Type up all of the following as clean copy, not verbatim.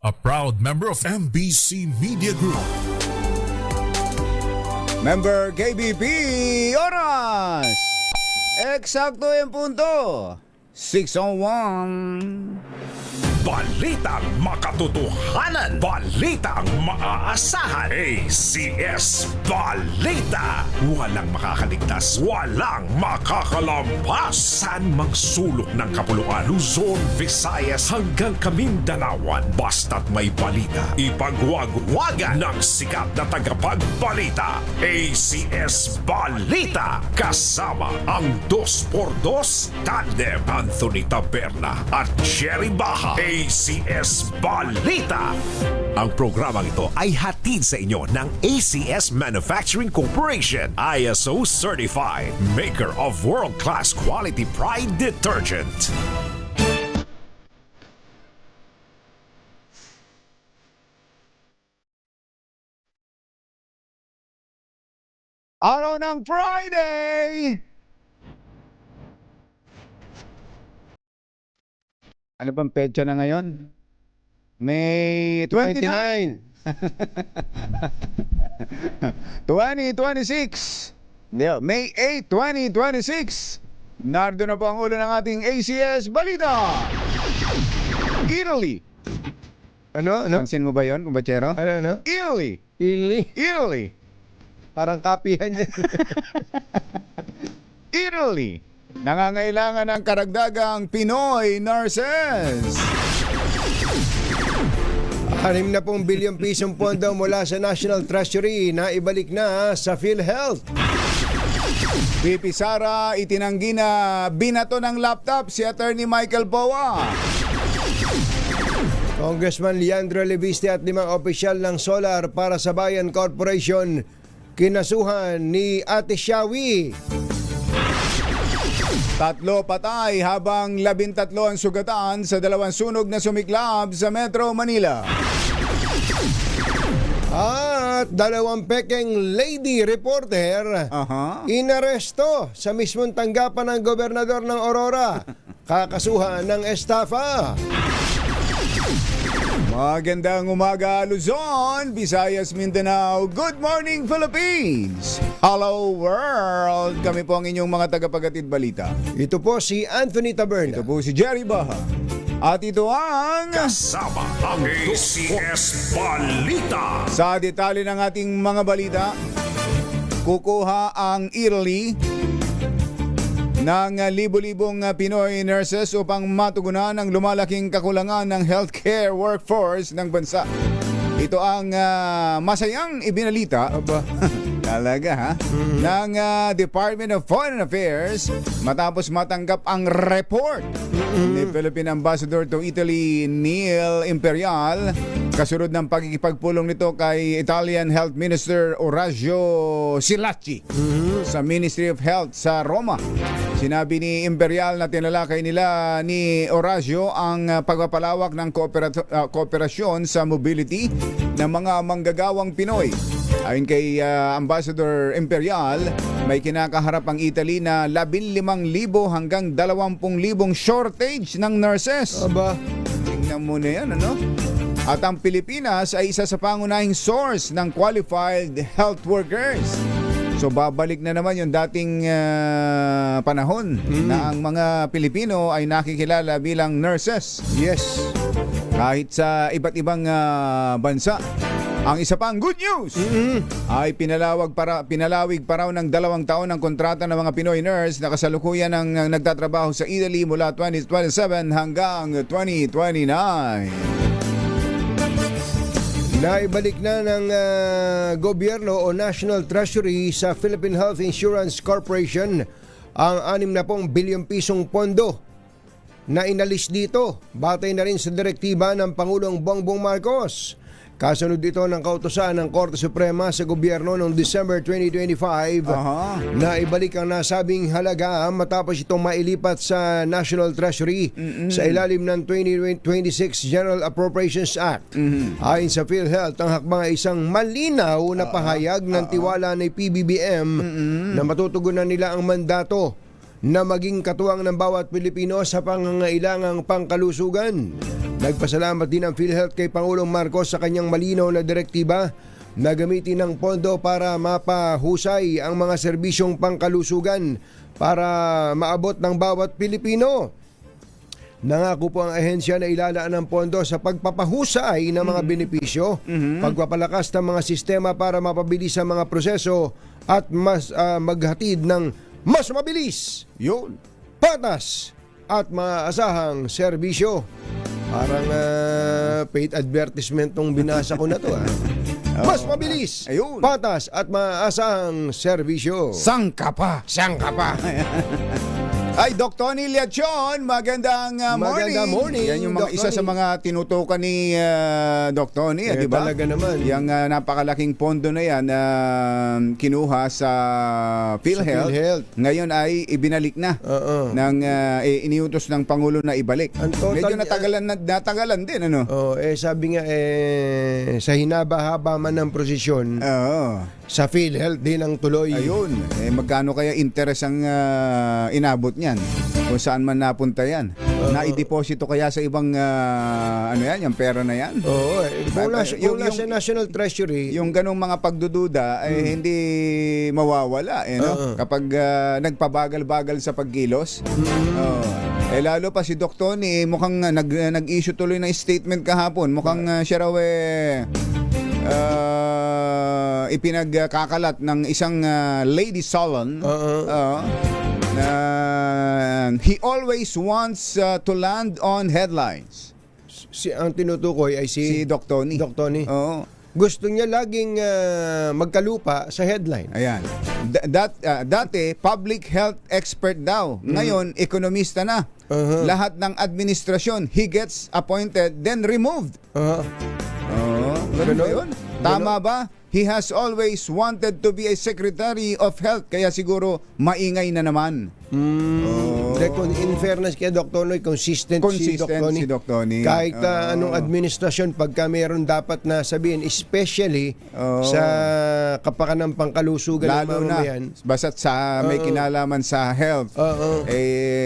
a proud member of MBC Media Group. Member KBP, oras! Eksakto yung punto. 6:01. Balitang makatotohanan. Balitang maaasahan. ACS Balita. Walang makakaligtas. Walang makakalampas. Saan magsulok ng kapuluan? Luzon, Visayas hanggang Kamindalawan. Basta't may balita. Ipagwagwagan ng sikat na tagapagbalita. ACS Balita. Kasama ang 2x2 tandem Anthony Taberna at Jerry Baha. ACS Balita. Ang programang ito ay hatid sa inyo ng ACS Manufacturing Corporation, ISO certified, maker of world-class quality pride detergent. Araw ng Friday! Ano bang petsa na ngayon? May 29. 2026. May 8, 2026. Nardo na po ang ulo ng ating ACS Balita. Italy. Ano? Pansin mo ba yun, kumbachero? Ano? Italy. Italy. Parang kapihan niya. Italy. Nangangailangan ng karagdagang Pinoy nurses. 60 bilyong pisong pondo mula sa National Treasury na ibalik na sa PhilHealth. VP Sara itinanggi na binato ng laptop si Attorney Michael Boa. Congressman Leandro Leviste at 5 opisyal ng Solar para sa Bayan Corporation kinasuhan ni Ate Shawi. 3 patay habang 13 ang sugatan sa 2 sunog na sumiklab sa Metro Manila. At 2 pekeng lady reporter inaresto sa mismong tanggapan ng gobernador ng Aurora. Kakasuhan ng estafa. Magandang umaga Luzon, Visayas, Mindanao. Good morning Philippines. Hello world. Kami po ang inyong mga tagapaghatid balita. Ito po si Anthony Taberna. Ito po si Jerry Baha. At ito ang Kasama ang ACS Balita. sa detalye ng ating mga balita. Kukuha ang Italy ng libo-libong Pinoy nurses upang matugunan ang lumalaking kakulangan ng healthcare workforce ng bansa. Ito ang masayang ibinalita talaga ng Department of Foreign Affairs matapos matanggap ang report ni Philippine Ambassador to Italy Neil Imperial kasunod ng pagkikipagpulong nito kay Italian Health Minister Orazio Schillaci sa Ministry of Health sa Roma. Sinabi ni Imperial na tinalakay nila ni Orazio ang pagpapalawak ng kooperasyon sa mobility ng mga manggagawang Pinoy. Ayon kay Ambassador Imperial, may kinakaharap ang Italy na 15,000 hanggang 20,000 shortage ng nurses. Aba, Tingnan mo na yan, ano? At ang Pilipinas ay isa sa pangunahing source ng qualified health workers. So babalik na naman yung dating panahon na ang mga Pilipino ay nakikilala bilang nurses. yes. Kahit sa iba't ibang bansa. Ang isa pang good news ay pinalawig pa raw ng 2 taon ang kontrata ng mga Pinoy nurse na kasalukuyan ng nagtatrabaho sa Italy mula 2027 hanggang 2029. Naibalik na ng gobyerno o National Treasury sa Philippine Health Insurance Corporation ang 60 bilyong pisong pondo na inalis dito. Batay na rin sa direktiba ng Pangulong Bongbong Marcos. Kasunod ito ng kautusan ng Korte Suprema sa gobyerno noong December 2025 na ibalik ang nasabing halaga matapos itong mailipat sa National Treasury sa ilalim ng 2026 General Appropriations Act. Ayon sa PhilHealth, ang hakbang ay isang malinaw na pahayag ng tiwala ng PBBM na matutugunan nila ang mandato na maging katuwang ng bawat Pilipino sa pangangailangang pangkalusugan. Nagpasalamat din ang PhilHealth kay Pangulong Marcos sa kanyang malinaw na direktiba na gamitin ng pondo para mapahusay ang mga serbisyong pangkalusugan para maabot ng bawat Pilipino. Nangako po ang ahensya na ilalaan ng pondo sa pagpapahusay ng mga benepisyo, pagpapalakas ng mga sistema para mapabilis ang mga proseso at mas maghatid ng mas mabilis, Yun. patas at maasahang serbisyo. Parang paid advertisement tong binasa ko na to. Mas mabilis, Ayun. patas at maasahang serbisyo. Sangka pa. Sangka pa. Ay, Doc Tony Liachon, magandang morning. Magandang morning, Yan yung mga Doc isa Tony. sa mga tinutukan ni Doc Tony, di ba? Talaga naman. Yung napakalaking pondo na yan na kinuha sa PhilHealth. PhilHealth. Ngayon ay ibinalik na Oo. ng iniutos ng Pangulo na ibalik. Ang total Medyo niya- natagalan din, ano? Sabi nga sa hinaba-haba man ng prosesyon, Oo. sa PhilHealth din ang tuloy. Ayun, magkano kaya interest ang inabot niyan? Kung saan man napunta yan? Naideposito kaya sa ibang ano yan, yung pera na yan? Oo, kung Yung- nasa National Treasury, Yung ganong mga pagdududa ay hindi mawawala no? Kapag nagpabagal-bagal sa pagkilos. Lalo pa si Doc Tony mukhang nag-issue tuloy ng statement kahapon. Mukhang siya raw ipinagkakalat ng isang lady salon na he always wants to land on headlines. ang tinutukoy ay Si si Doc Tony. Doc Tony. Oo. Gusto niya laging magkalupa sa headline. Ayan. Dati, public health expert daw. Ngayon, ekonomista na. Lahat ng administrasyon, he gets appointed, then removed. Ganun ba yun? Tama ba? He has always wanted to be a Secretary of Health, kaya siguro maingay na naman. In fairness kay Doc Tony, consistent si Doc Tony. si Doc Tony. Kahit anong administrasyon, pagka mayroon dapat na sabihin, especially sa kapakanan pangkalusugan ng Lalo na, mamamayan. basta't sa may kinalaman sa health,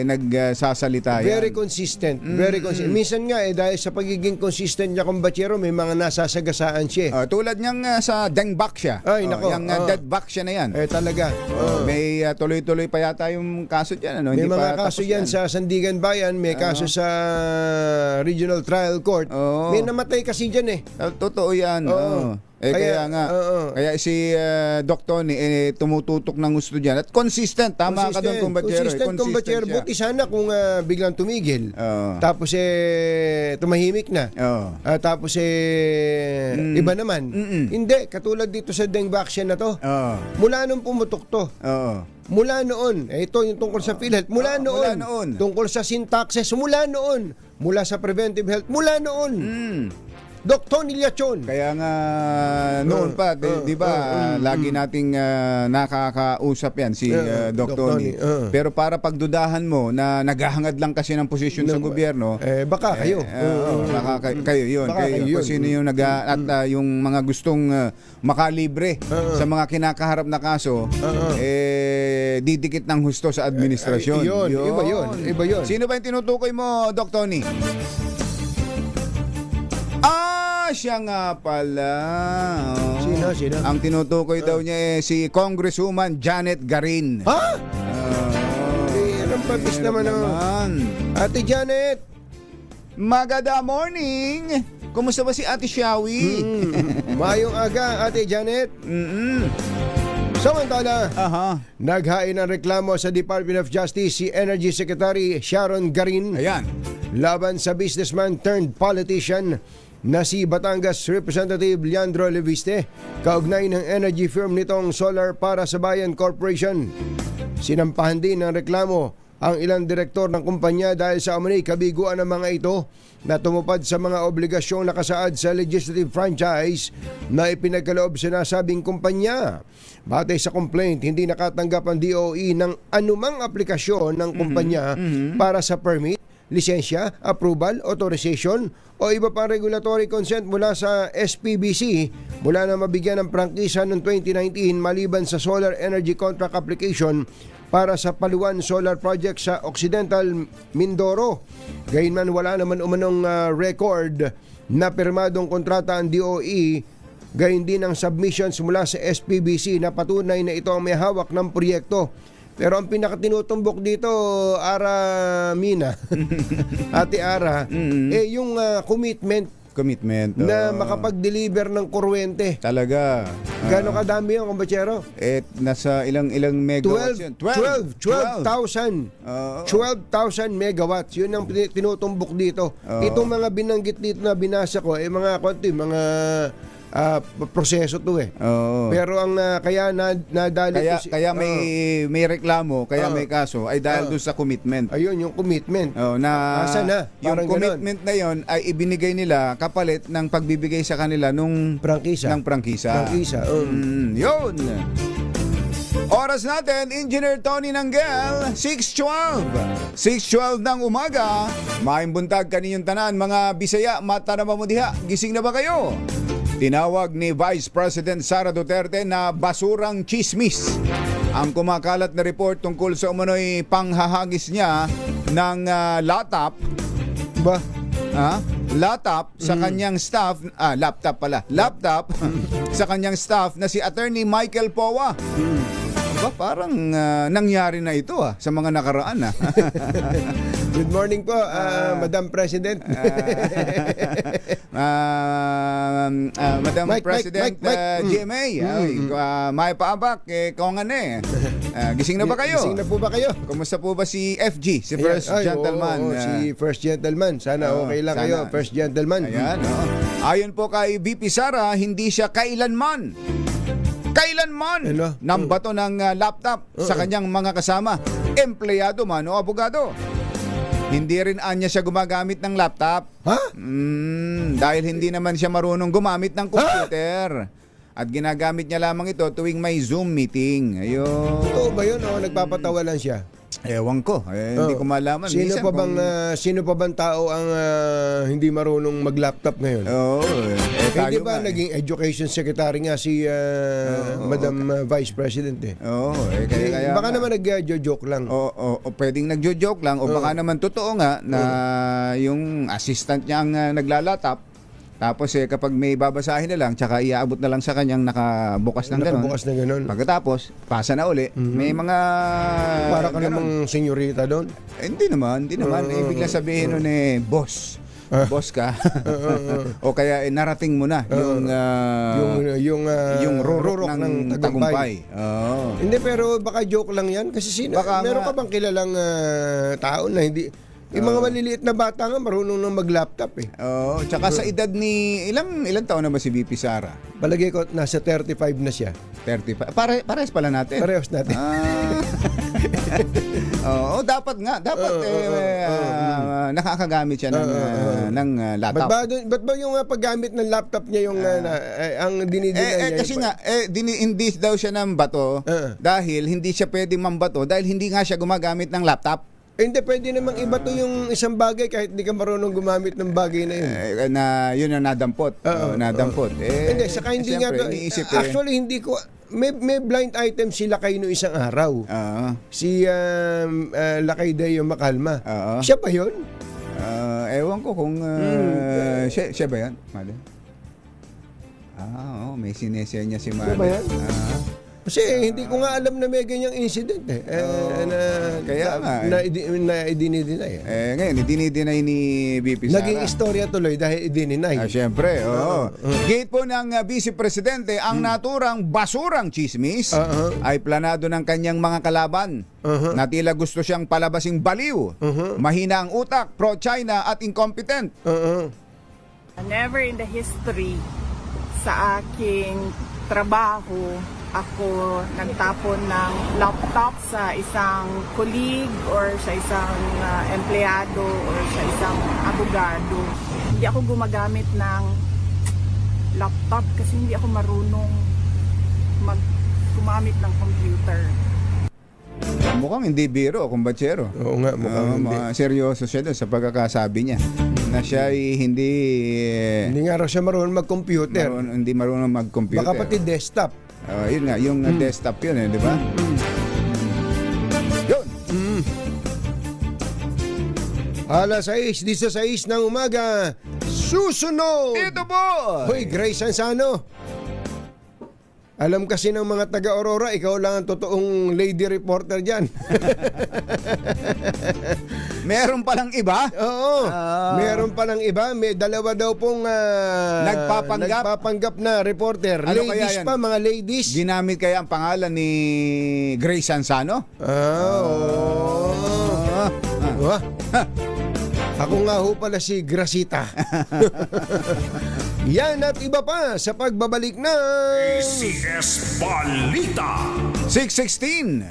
nagsasalita yan. Very consistent. Very consistent. Minsan nga dahil sa pagiging consistent niya kumbatsero, may mga nasasagasaan siya. Tulad niyang sa Dengbaksya. Ay, nako. Yung Deadbaksya na yan. Talaga. May tuloy-tuloy pa yata yung kaso dyan. Ano? May Hindi mga pa kaso tapos yan sa Sandigan Bayan, may kaso sa Regional Trial Court. Oo. May namatay kasi dyan eh. Totoo yan. Oo. Kaya nga. Kaya si Doc Tony tumututok ng gusto dyan. At consistent. Tama ka doon, kumbatsero. Consistent, kumbatsero. siya. Buti sana kung biglang tumigil. Oo. Tapos tumahimik na. Oo. Tapos iba naman. Hindi, katulad dito sa Dengbaksya na to. Oo. Mula nung pumutok to. Oo. Mula noon, ito yung tungkol sa PhilHealth. Mula noon. Tungkol sa syntaxes, mula noon. Mula sa preventive health, mula noon. Doc Tony Liachon. Kaya nga noon pa, di ba, lagi nating nakakausap yan si Doc Tony. Pero para pagdudahan mo na naghahangad lang kasi ng posisyon sa gobyerno, Baka kayo. baka kayo yun. Baka kayo yun. Kung sino yung at yung mga gustong makalibre sa mga kinakaharap na kaso, didikit ng husto sa administrasyon. Iba yun. Sino ba yung tinutukoy mo, Doc Tony? Siya nga pala. Sino? Ang tinutukoy daw niya si Congresswoman Janet Garin. Ha? Anong pabis naman Ate Janet. Magada morning. Kumusta ba si Ate Shawi? Mayong aga, Ate Janet. Samantala, naghain ng reklamo sa Department of Justice si Energy Secretary Sharon Garin Ayan. laban sa businessman turned politician na si Batangas Representative Leandro Leviste, kaugnay ng energy firm nitong Solar para sa Bayan Corporation. Sinampahan din ng reklamo ang ilang direktor ng kumpanya dahil sa umano'y kabiguan ng mga ito na tumupad sa mga obligasyong nakasaad sa legislative franchise na ipinagkaloob sa nasabing kumpanya. Batay sa complaint, hindi nakatanggap ang DOE ng anumang aplikasyon ng kumpanya para sa permit, lisensya, approval, authorization o iba pang regulatory consent mula sa SPBC mula na mabigyan ng prangkisa noong 2019 maliban sa solar energy contract application para sa Paluan Solar Project sa Occidental Mindoro. Gayunman wala naman umanong record na pirmadong kontrata ang DOE. Gayon din ang submissions mula sa SPBC na patunay na ito ang may hawak ng proyekto. Pero ang pinakatinutumbok dito, Ara Mina, Ate Ara, yung commitment na makapag-deliver ng kuryente. Talaga. Gano'ng kadami yun, kumbachero? Nasa ilang megawatts yun? 12,000 megawatts. Yun ang tinutumbok dito. Itong mga binanggit dito na binasa ko, mga proseso to eh. Pero ang kaya nadali kaya may reklamo, kaya may kaso ay dahil doon sa commitment. Ayun yung commitment. Asa na? Yung commitment na yon ay ibinigay nila kapalit ng pagbibigay sa kanila nung prangkisa. Yun. Oras natin, Engineer Tony Nanggel, 6:12. 6:12 ng umaga. Maayong buntag kaninyong tanan, mga Bisaya, mata na mamudiha. Gising na ba kayo? Tinawag ni Vice President Sara Duterte na basurang chismis ang kumakalat na report tungkol sa umano'y panghahagis niya ng laptop sa kanyang staff, laptop sa kanyang staff na si Attorney Michael Powa. Parang nangyari na ito sa mga nakaraan. Good morning po, Madam President. Madam President GMA, may paabak, gising na ba kayo? Gising na po ba kayo? Kumusta po ba si FG, si First Gentleman? Si First Gentleman, sana okay lang kayo, First Gentleman. Ayan, ayon po kay VP Sara, hindi siya kailanman nambato ng laptop sa kanyang mga kasama, empleyado man o abogado. Hindi rin anya siya gumagamit ng laptop. Dahil hindi naman siya marunong gumamit ng computer. At ginagamit niya lamang ito tuwing may Zoom meeting. Ayun. Totoo ba yun o nagpapatawa lang siya? Ewan ko, hindi ko malaman. Sino pa bang tao ang hindi marunong mag-laptop ngayon? Hindi ba naging education secretary nga si Madam Vice President eh? Kaya baka naman nag-joke lang. Pwedeng nagjo-joke lang o baka naman totoo nga na yung assistant niya ang naglalatap. Tapos kapag may babasahin na lang, tsaka iaabot na lang sa kanyang nakabukas ng gano'n. Pagkatapos, pasa na uli. May mga... Para ka namang senyorita doon? Hindi naman. Ibig lang sabihin nun boss. Boss ka. O kaya narating mo na yung rurok ng tagumpay. Hindi, pero baka joke lang yan. Kasi meron ka bang kilalang tao na hindi... Yung mga maliliit na bata nga marunong nang mag-laptop eh. Tsaka sa edad ni ilang taon na ba si VP Sara? Palagay ko nasa 35 na siya. 35. Parehas pala natin. Parehas natin. Dapat nakakagamit siya ng laptop. Ba't ba yung paggamit ng laptop niya yung ang dinidinay niya? Kasi hindi daw siya ng bato dahil hindi siya pwedeng mambato dahil hindi nga siya gumagamit ng laptop. Hindi, pwede namang iba to yung isang bagay kahit hindi ka marunong gumamit ng bagay na yun. Yun ang nadampot. Nadampot. Hindi, saka hindi nga to. Actually, hindi ko... May blind item si Lakay no isang araw. Si Lakay Deo Makalma. Siya ba yun? Ewan ko kung... Siya ba yan? Mali? May sinesya niya si Mali. Siya ba yan? Kasi hindi ko nga alam na may ganyang incident eh. Kaya nga na idinideny. Ngayon, idinideny ni VP Sara. Naging istorya tuloy dahil idinideny. Siyempre, Gate po ng Vice Presidente, ang naturang basurang chismis ay planado ng kanyang mga kalaban. Na tila gusto siyang palabasing baliw, mahina ang utak, pro-China at incompetent. Never in the history sa aking trabaho ako nagtapon ng laptop sa isang colleague or sa isang empleyado or sa isang abogado. Hindi ako gumagamit ng laptop kasi hindi ako marunong gumamit ng computer. Mukhang hindi biro, kumbatsero. Oo nga, mukhang hindi. Seryoso siya doon sa pagkakasabi niya. Na siya ay hindi... Hindi nga raw siya marunong mag-computer. Hindi marunong mag-computer. Baka pati desktop. Yun nga, yung desktop yun di ba? Alas 6:16 ng umaga. Susunod! Ito po! Hoy, Grace Ansano. Alam kasi ng mga taga-Aurora, ikaw lang ang totoong lady reporter dyan. Meron palang iba? Oo. Meron pa ng iba. May dalawa daw pong nagpapanggap na reporter. Ano kaya Ladies yan? pa, mga ladies. Ginamit kaya ang pangalan ni Grace Ansano? Oo. Wah. Ako nga ho pala si Gracita. Yan at iba pa sa pagbabalik na ACS Balita. 6:16.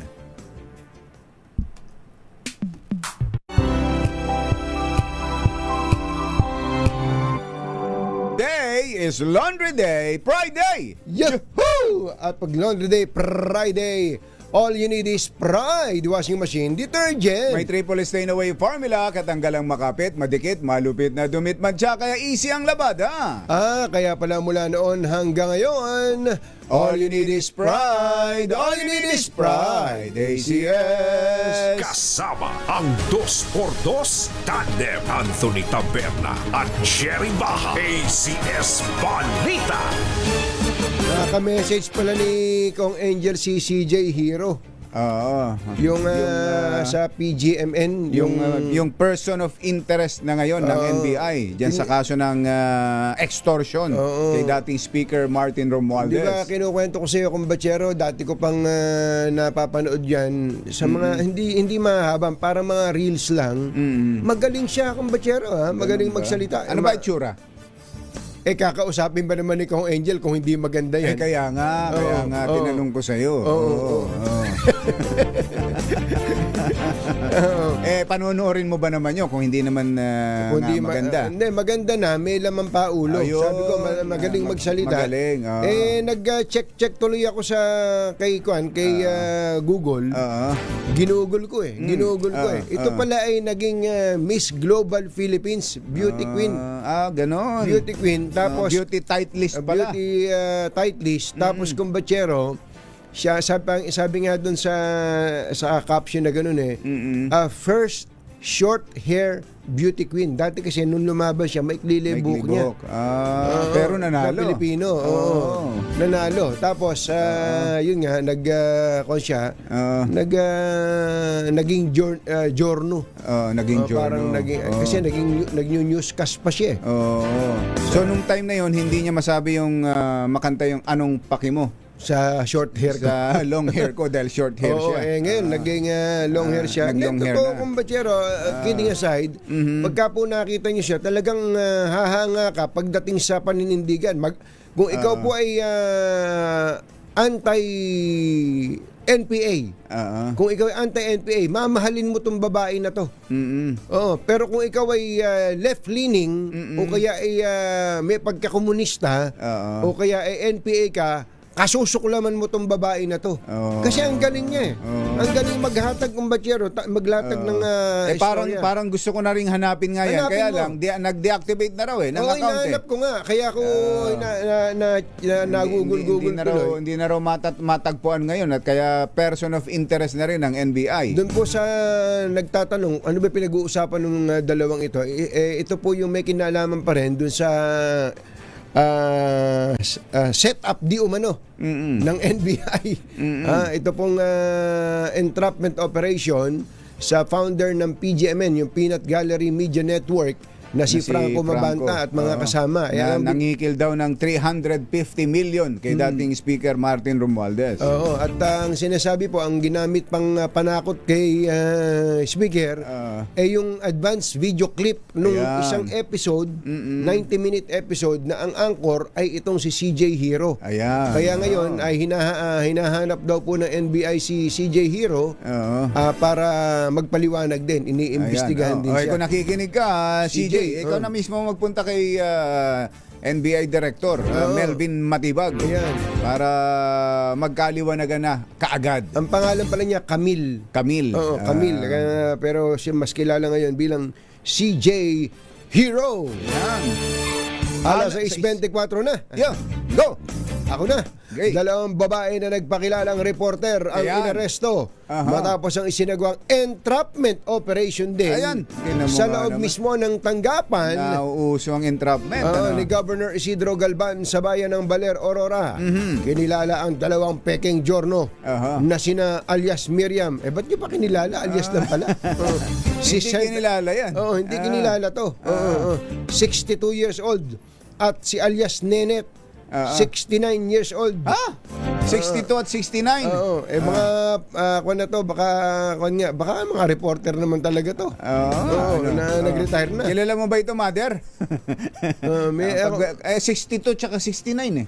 Day is Laundry Day Friday. Yahoo! At pag Laundry Day Friday, all you need is Pride Washing Machine Detergent. May triple stain away formula, katanggalang makapit, madikit, malupit na dumit, madya, kaya easy ang labada. Kaya pala mula noon hanggang ngayon, all you need is Pride. All you need is Pride. ACS. Kasama ang 2x2 tandem Anthony Taberna at Jerry Baja. ACS Balita. Naka-message pala ni Kong Angel si CJ Hero. Oo. Yung sa PGMN, Yung person of interest na ngayon ng NBI dyan sa kaso ng extortion kay dating Speaker Martin Romualdez. Di ba kinukwento ko sa iyo, kumbachero, dati ko pang napapanood yan sa mga hindi mahaba, para mga reels lang. Magaling siya, kumbachero, ha? Magaling magsalita. Ano ba itsura? Kakausapin ba naman ni Kong Angel kung hindi maganda yan? Kaya nga, tinanong ko sa'yo. Oo. Panonoorin mo ba naman yun kung hindi naman maganda? Hindi, maganda na. May laman pa ulo. Ayun. Sabi ko, magaling magsalita. Magaling. Nag-check tuloy ako sa kay Google. Ginugol ko eh. Ito pala ay naging Miss Global Philippines Beauty Queen. Ganon. Beauty Queen. Tapos beauty tight list pala. Beauty tight list. Tapos kumbachero, siya sabi nga doon sa caption na ganoon first short hair beauty queen. Dati kasi nung lumabas siya, maikli buhok niya. Pero nanalo. Na Pilipino. Nanalo. Tapos yun nga naging giorno. Naging giorno. Parang kasi naging newscast pa siya. So nung time na yun, hindi niya masabi yung makanta yung Anong Paki Mo sa short hair ko. sa long hair ko dahil short hair siya. Ngayon naging long hair siya. Nag-long hair Totoo, na. kumbachero, kidding aside, pagka po nakita niyo siya, talagang hahanga ka pagdating sa paninindigan. Kung ikaw po ay anti-NPA, kung ikaw ay anti-NPA, mamahalin mo tong babae na to. Pero kung ikaw ay left-leaning, o kaya ay may pagkakomunista, o kaya ay NPA ka, kasusuklaman mo tong babae na to. Kasi ang galing niya eh. Ang galing maghatag ng batyero, maglatag ng istorya. Parang gusto ko na ring hanapin nga yan. Hanapin Kaya mo. lang, nag-deactivate na raw ng account. Hinahanap ko nga. Kaya ko nagugul-gugul tuloy. Hindi na raw matagpuan ngayon at kaya person of interest na rin ng NBI. Doon po sa nagtatanong, ano ba pinag-uusapan ng dalawang ito? Ito po yung may kinalaman pa rin doon sa set up di umano ng NBI. Ito pong entrapment operation sa founder ng PGMN, yung Peanut Gallery Media Network, na si Franco Mabanta at mga kasama. Nangikil daw ng 350 million kay dating Speaker Martin Romualdez. At ang sinasabi po, ang ginamit pang panakot kay Speaker ay yung advanced video clip nung isang episode, 90-minute episode, na ang anchor ay itong si CJ Hero. Kaya ngayon ay hinahanap daw po ng NBI si CJ Hero para magpaliwanag din. Iniimbestigahan din siya. Kung nakikinig ka, CJ, ikaw na mismo magpunta kay NBI Director Melvin Matibag para magkaliwanagan na kaagad. Ang pangalan pala niya, Camille. Camille. Pero siya mas kilala ngayon bilang CJ Hero. Yan. Alas 6:24 na. Go! ako na. Okay. Dalawang babae na nagpakilalang reporter ang Ayan. inaresto Aha. matapos ang isinagawang entrapment operation din Ayan. Tingnan mo sa nga loob naman. mismo ng tanggapan Nauuso ang entrapment. ni Governor Isidro Galban sa bayan ng Baler, Aurora. Kinilala ang dalawang peking giorno Aha. na sina alias Miriam. Ba't nyo pa kinilala? Alias lang pala. Hindi kinilala yan. Hindi kinilala to. 62 years old. At si alias Nenet, 69 years old. Ha? 62 at 69? Mga kung na to, baka mga reporter naman talaga to. Nag-retire na. Kilala mo ba ito, mother? May 62 tsaka 69 eh.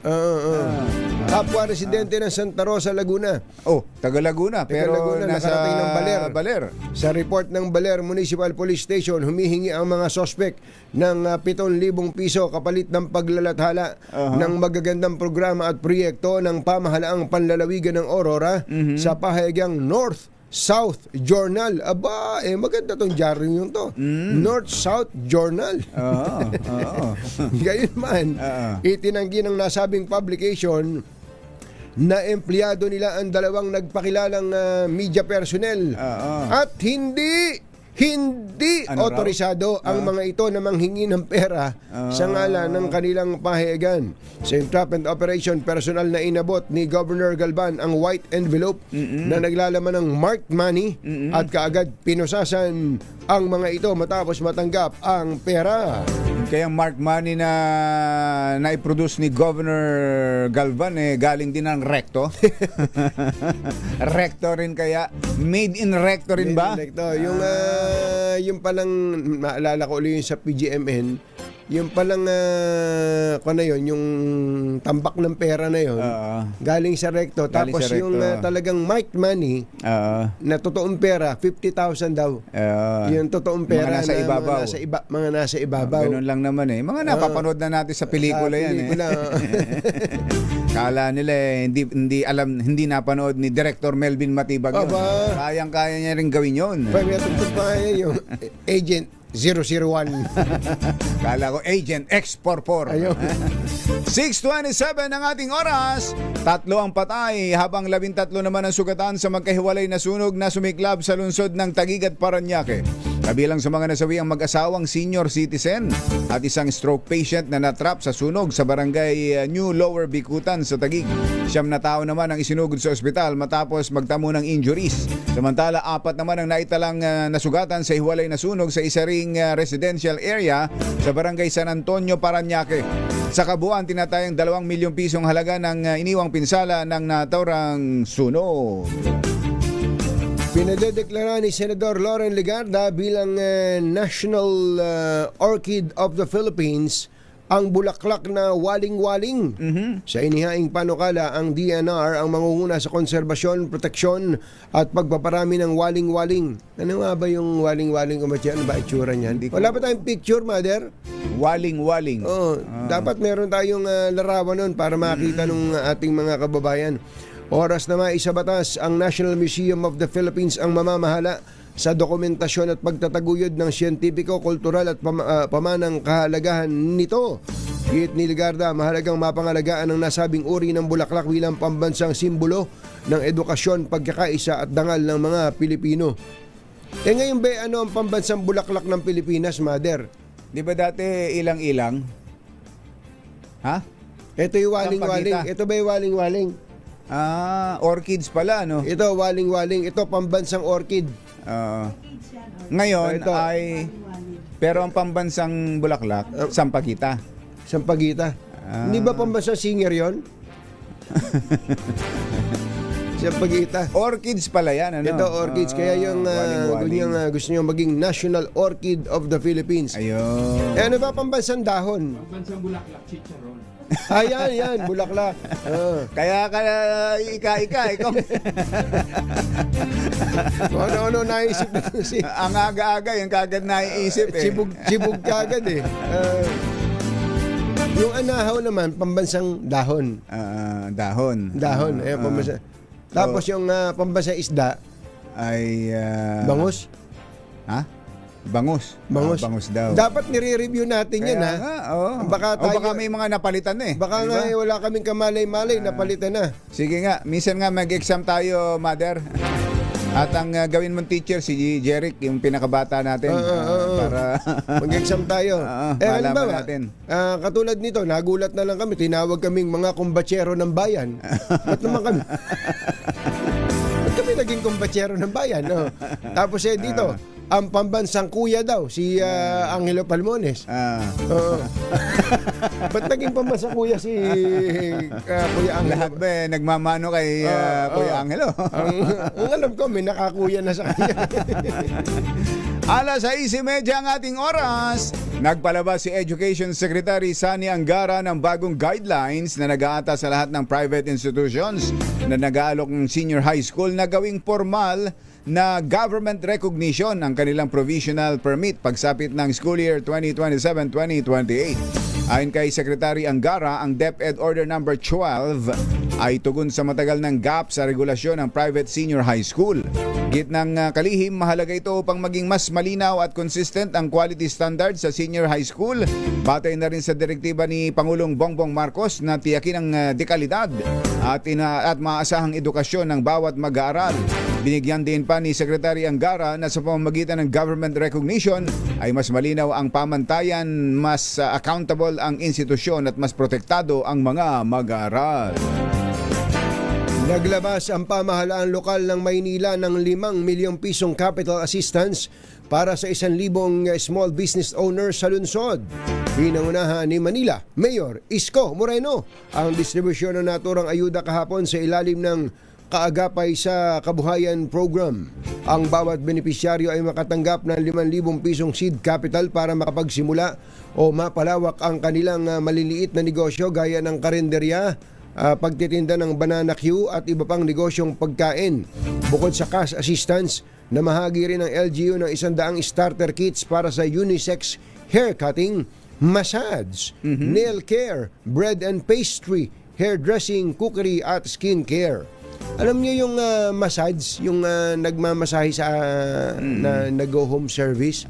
kapwa residente ng Santa Rosa, Laguna. Oh, taga Laguna. Pero Laguna, nasa nakarating ng Baler. Sa report ng Baler Municipal Police Station, humihingi ang mga sospek ng 7,000 piso kapalit ng paglalathala ng magagandang programa at proyekto ng pamahalaang panlalawigan ng Aurora sa pahayagang North-South Journal. Aba, maganda tong diary yung to. North-South Journal. Gayon man, itinanggi ng nasabing publication na empleyado nila ang dalawang nagpakilalang media personnel at hindi Ano otorisado ang mga ito na manghingi ng pera sa ngalan ng kanilang pahayagan. Sa entrapment operation, personal na inabot ni Governor Galban ang white envelope na naglalaman ng marked money at kaagad pinusasan ang mga ito matapos matanggap ang pera. Kaya mark money na naiproduce ni Governor Galvan galing din ng Recto. Recto rin kaya? Made in Recto rin ba? Yung palang maalala ko ulit yung sa PGMN, yung palang yung tambak ng pera na yun, galing sa Recto. Galing Tapos sa Recto. yung talagang marked money na totoong pera, 50,000 daw. Yung totoong pera mga nasa na ibabaw. mga nasa ibabaw. Ganun lang naman eh. Mga napapanood na natin sa pelikula yan Kala nila hindi alam, hindi napanood ni Director Melvin Matibag yun. Aba. Kayang-kaya niya rin gawin yun. May tugtog pa ngayon yung Agent 001. Kala ko Agent X44. Ayun. 6:27 ang ating oras. 3 ang patay habang 13 naman ang sugatan sa magkahiwalay na sunog na sumiklab sa lungsod ng Taguig at Parañaque. Kabilang sa mga nasawi ang mag-asawang senior citizen at isang stroke patient na natrap sa sunog sa barangay New Lower Bikutan sa Taguig. 9 na tao naman ang isinugod sa ospital matapos magtamo ng injuries. Samantala, 4 naman ang naitalang nasugatan sa hiwalay na sunog sa isa ring residential area sa barangay San Antonio, Parañaque. Sa kabuuan, tinatayang 2 milyong pisong halaga ng iniwang pinsala ng naturang sunog. Pinadedeklara ni Senador Loren Legarda bilang National Orchid of the Philippines ang bulaklak na waling-waling. Sa inihaing panukala, ang DNR ang mangunguna sa konserbasyon, proteksyon at pagpaparami ng waling-waling. Ano nga ba yung waling-waling kumatya? Ano ba itsura niyan? Wala ba tayong picture, Mother? Waling-waling. Dapat meron tayong larawan nun para makita ng ating mga kababayan. Oras na maisabatas, ang National Museum of the Philippines ang mamamahala sa dokumentasyon at pagtataguyod ng siyentipiko, kultural at pamanang kahalagahan nito. Git ni Legarda, mahalagang mapangalagaan ang nasabing uri ng bulaklak bilang pambansang simbolo ng edukasyon, pagkakaisa at dangal ng mga Pilipino. Ngayon ba, ano ang pambansang bulaklak ng Pilipinas, Mother? Di ba dati ilang-ilang? Ha? Ito yung waling-waling. Sampagita. Ito ba yung waling-waling? Orchids pala, no? Ito, waling-waling. Ito, pambansang orchid. Ngayon Ito. ay, pero ang pambansang bulaklak, sampagita. Sampagita. Hindi ba pambansang singer yon? Sampagita. Orchids pala yan, ano? Ito, orchids. Kaya yung gusto nyo maging National Orchid of the Philippines. Ayun. Ano ba pambansang dahon? Pambansang bulaklak, chicharon. Yan, bulaklak. Kaya ka ika-ika, ikaw. Ano naisip na si Ang aga-aga, yung kagad naiisip eh. Chibug kagad eh. Yung anahaw naman, pambansang dahon. Dahon. Dahon. Pambansang. Tapos yung pambansang isda, Ay... bangus. Ha? Bangus. Bangus. Bangus daw. Dapat nire-review natin yan, Kaya ha? nga, oo. Baka O baka tayo- may mga napalitan na eh. Baka Di nga ba? wala kaming kamalay-malay, napalitan na. Sige nga, minsan nga mag-exam tayo, mother. At ang gawin mong teacher, si Jeric, yung pinakabata natin. Para Mag-exam tayo. Oo, eh, malaman halimbawa, natin. katulad nito, nagulat na lang kami, tinawag kaming mga kumbatsero ng bayan. Ba't naman kami? Ba't kami naging kumbatsero ng bayan? No? Tapos dito, ang pambansang kuya daw, si Angelo Palmones. Oo. Ba't naging pambansang kuya si Kuya Angelo? lahat ba eh, nagmamano kay Kuya Angelo? ang alam ko, may nakakuya na sa kanya. Alas 6:30 ang ating oras. Nagpalabas si Education Secretary Sani Angara ng bagong guidelines na nag-aata sa lahat ng private institutions na nag-aalok ng senior high school na gawing formal na government recognition ang kanilang provisional permit pagsapit ng school year 2027-2028. Ayon kay Secretary Angara, ang DepEd Order No. 12 ay tugon sa matagal ng gap sa regulasyon ng private senior high school. Gitnang kalihim, mahalaga ito upang maging mas malinaw at consistent ang quality standard sa senior high school. Batay na rin sa direktiba ni Pangulong Bongbong Marcos na tiyakin ang dekalidad at maasahang edukasyon ng bawat mag-aaral. Binigyan din pa ni Secretary Angara na sa pamamagitan ng government recognition ay mas malinaw ang pamantayan, mas accountable ang institusyon at mas protektado ang mga mag-aaral. Naglabas ang pamahalaan lokal ng Maynila ng 5 milyong pisong capital assistance para sa 1,000 small business owners sa lungsod. Pinangunahan ni Manila Mayor Isko Moreno ang distribusyon ng naturang ayuda kahapon sa ilalim ng Kaagapay sa Kabuhayan Program. Ang bawat benepisyaryo ay makatanggap ng 5,000 pisong seed capital para makapagsimula o mapalawak ang kanilang maliliit na negosyo gaya ng karinderya, pagtitinda ng banana queue at iba pang negosyong pagkain. Bukod sa cash assistance, namahagi rin ng LGU ng 100 starter kits para sa unisex haircutting, massage, nail care, bread and pastry, hairdressing, cookery at skin care. Alam niyo yung massage, yung nagmamasahe sa na nag-home service?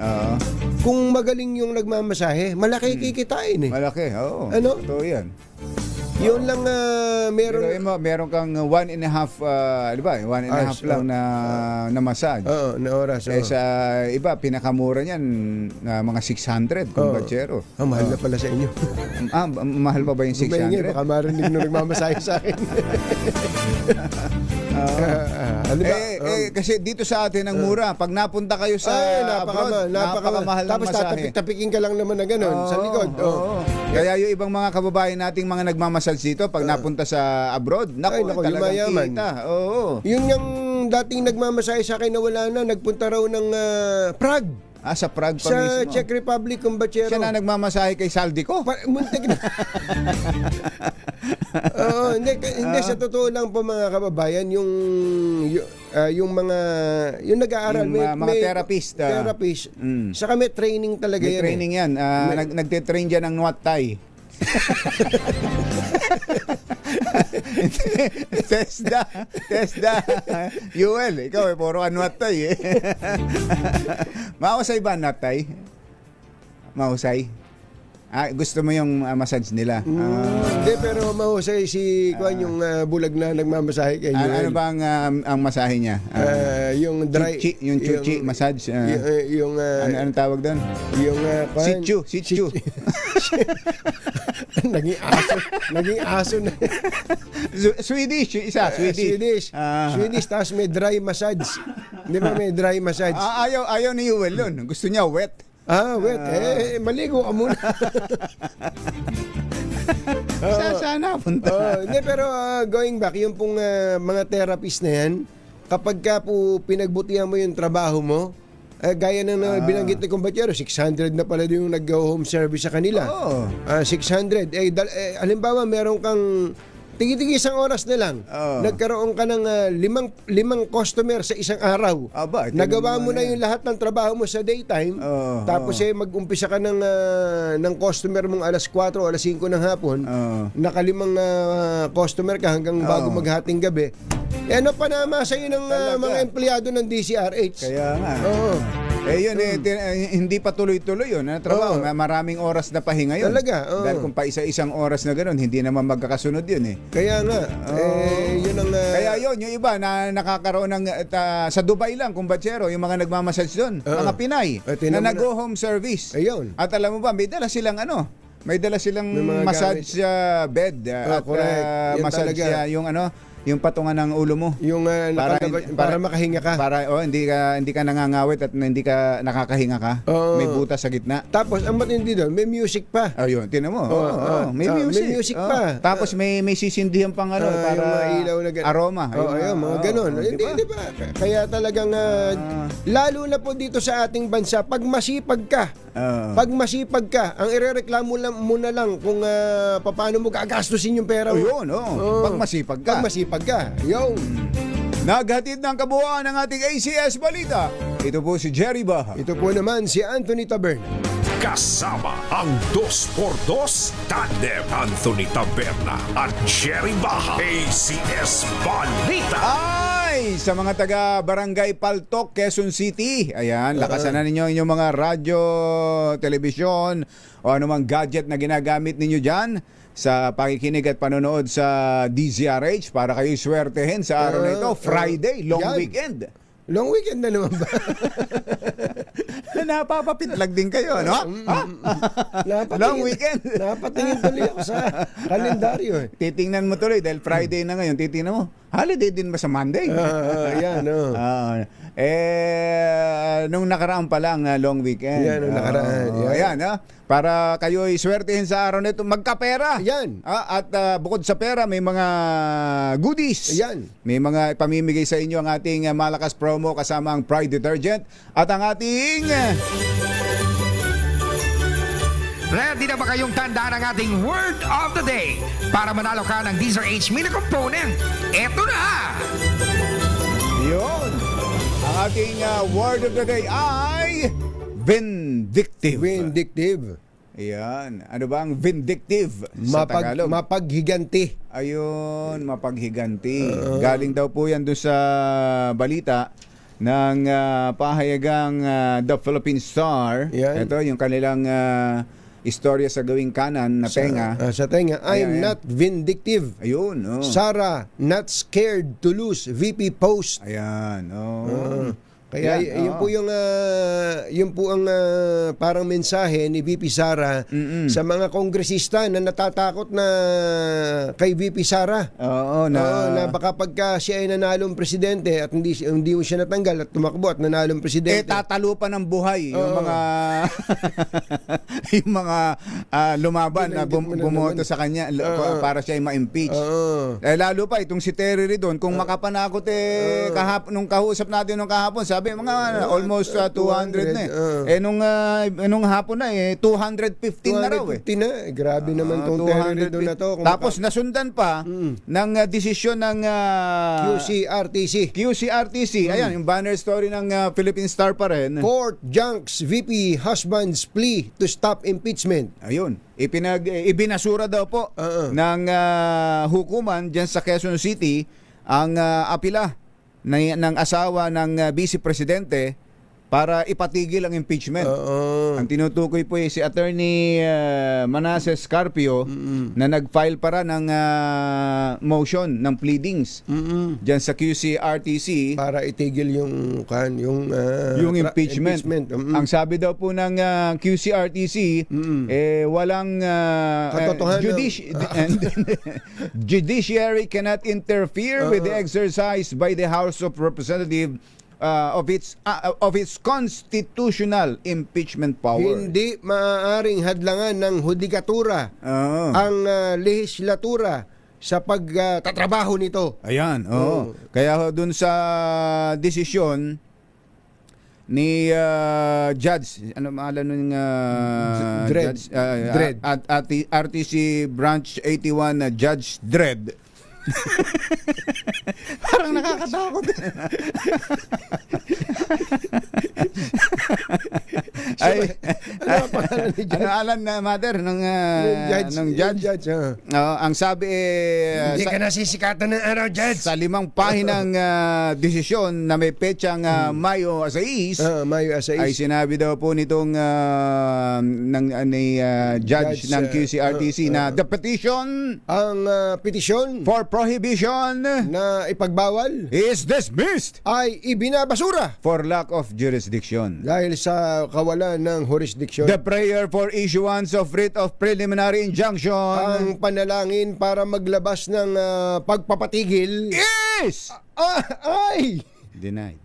Kung magaling yung nagmamasahe, malaki kikitain eh. Malaki, oo. Ano? Totoo yan. Yun lang meron. Pero meron kang 1.5, di ba? 1.5 lang na massage. Oo, na oras. Eh sa iba, pinakamura niyan mga 600 kung batsero. Mahal na pala sa inyo. Mahal pa ba yung 600? Baka marinig nung nagmamasahe sa akin. Ano ba? Kasi dito sa atin ang mura. Pag napunta kayo sa abroad, napakamahal ng Tapos masahe. tatapik-tapikin ka lang naman na gano'n sa likod. Oo. Kaya yung ibang mga kababayan nating mga nagmamassage dito, pag napunta sa abroad, Ay, naku, talagang yumayaman. kita. Oo. Yun yung dating nagmamasahe sa akin na wala na, nagpunta raw ng Prague. Sa Prague pa Sa mismo. Czech Republic, kumbachero. Siya na nagmamasahe kay Saldico. Muntik na. Oo, hindi sa totoo lang po mga kababayan, yung mga yung nag-aaral, Yung mga therapist. Therapist. Saka may training talaga May yan. training yan. Nagte-train dyan ng Muay Thai. Tesda. Yuel, ikaw puro ka Muay Thai eh. Mahusay ba ang Muay Thai? Mahusay? Gusto mo yung massage nila? Hindi, pero mahusay si Kwan, yung bulag na nagmamasahe kay Joel. Ano ba ang masahe niya? Yung dry... Yung chuchi massage? Anong tawag doon? Yung... Sitchu. Naging aso na. Swedish, yung isa. Swedish. Swedish, tapos may dry massage. Di ba may dry massage? Ayaw ni Yuel yun. Gusto niya wet. Wait. Maligo ka muna. Sana punta. Hindi, pero going back, yung pong mga therapist na yan, kapag ka po pinagbutihan mo yung trabaho mo, gaya ng binanggit ni Kumbatyero, 600 na pala yung nag-home service sa kanila. 600. Halimbawa, meron kang tigi-tigi isang oras na lang. Nagkaroon ka ng limang customer sa isang araw. Nagawa mo na yung lahat ng trabaho mo sa daytime. Tapos mag-umpisa ka ng customer mong alas 4 o alas 5 ng hapon. Nakalimang customer ka hanggang bago maghating gabi. Ano pa naman sa'yo ng mga empleyado ng DCRH? Kaya nga. Yun, hindi pa tuloy-tuloy yun. Trabaho, Oo. maraming oras na pahinga yun. Talaga, oo. Dahil kung pa isa-isang oras na gano'n, hindi naman magkakasunod yun eh. Kaya nga, yun ang... Kaya yun, yung iba na nakakaroon ng sa Dubai lang, kumbatsero, yung mga nagmamassage doon, mga Pinay tingnan na mo na. nag-home service. Ayun. At alam mo ba, may dala silang may dala silang May mga massage bed at correct. Yan massage talaga. yung patungan ng ulo mo. Yung para makahinga ka. Para hindi ka nangangawit at hindi ka nakakahinga ka. Oo. May butas sa gitna. Tapos, ang matindi doon, may music pa. Ayun, tinan mo. May may music. music Oo. pa. Tapos may sisindihan pang Yung para mga ilaw na aroma. Ayun, mga ganun. Hindi, di ba? Kaya talagang, lalo na po dito sa ating bansa, pag masipag ka, ang irereklamo mo na lang kung paano mo gagastusin yung pera mo. Ayun, pag masipag ka. Pag masipag ka. Yo. Naghatid ng kabuuan ng ating ACS Balita. Ito po si Jerry Baha. Ito po naman si Anthony Taberna. Kasama ang 2x2 Tandem Anthony Taberna at Jerry Baha. ACS Balita. Ay, sa mga taga Barangay Paltok, Quezon City. Ayan, lakasan na ninyo inyong mga radyo, telebisyon o anumang gadget na ginagamit ninyo dyan sa pakikinig at panonood sa DZRH para kayo swertehin sa araw na ito. Friday, long yan. weekend. Long weekend na naman ba? Napapapitlag din kayo, no? Long weekend. Napatingin tuloy ako sa kalendaryo. Titingnan mo tuloy dahil Friday na ngayon. Titingnan mo, holiday din ba sa Monday? Yan, Nung nakaraan pa lang long weekend. Yan, nung nakaraan. Ayan, para kayo iswertehin sa araw na ito, magkapera. Yan. At bukod sa pera, may mga goodies. Yan. May mga pamimigay sa inyo ang ating malakas promo kasama ang Pride Detergent at ang ating... Ready na ba kayong tandaan ang ating word of the day para manalo ka ng DZRH Mini Component? Eto na! Yun. Ang ating word of the day ay vindictive. Vindictive. Ayan. Ano ba ang vindictive sa Tagalog? Mapaghiganti. Ayun, mapaghiganti. Galing daw po yan doon sa balita ng pahayagang The Philippine Star. Yan. Ito yung kanilang istorya sa gawing kanan na tenga. Sa tenga. I'm Ayan. not vindictive. Ayun. Sarah, not scared to lose VP post. Ayan. Kaya Yan, yun po ang parang mensahe ni VP Sara sa mga kongresista na natatakot na kay VP Sara. Oo, na baka pagka siya ay nanalong presidente at hindi mo siya natanggal at tumakbo at nanalong presidente. tatalo pa ng buhay yung mga yung mga lumaban na bumoto sa kanya para siya ay ma-impeach. Lalo pa itong si Terry Ridon, kung makapanakot nung kausap natin nung kahapon, sabi mga almost 200 na nung hapon na 215 na raw 250 na. Grabe naman tong Terry Ridon na to. Tapos nasundan pa ng desisyon ng QCRTC. Ayan, yung banner story ng Philippine Star pa rin. Court junks VP husband's plea to stop impeachment. Ayun, ibinasura daw po ng hukuman diyan sa Quezon City ang apila ng asawa ng Vice Presidente para ipatigil ang impeachment. Ang tinutukoy po si Attorney Manasseh Carpio na nag-file para ng motion ng pleadings diyan sa QCRTC Para itigil yung impeachment. Ang sabi daw po ng QCRTC walang judiciary cannot interfere with the exercise by the House of Representatives of its constitutional impeachment power. Hindi maaaring hadlangan ng hudikatura ang lehislatura sa pagtatrabaho nito. Ayan, Kaya dun sa desisyon ni Judge, ano maalan nung Dredd. Judge, Dredd. at RTC Branch 81 Judge Dredd. Parang nakakatakot. Ay, Ano ang pangalan ni Judge? ano alan na mother ng Yung judge? Ang sabi Hindi ka nasisikatan ng araw, Judge. sa 5 pahinang desisyon na may petsang Mayo 6 Mayo as ay sinabi daw po nitong ni judge Judge, ng QCRTC na the petition ang petisyon for prohibition na ipagbawal is dismissed ay ibinabasura for lack of jurisdiction. dahil sa kawalan ng jurisdiction. The prayer for issuance of writ of preliminary injunction Ang panalangin para maglabas ng pagpapatigil is ay denied.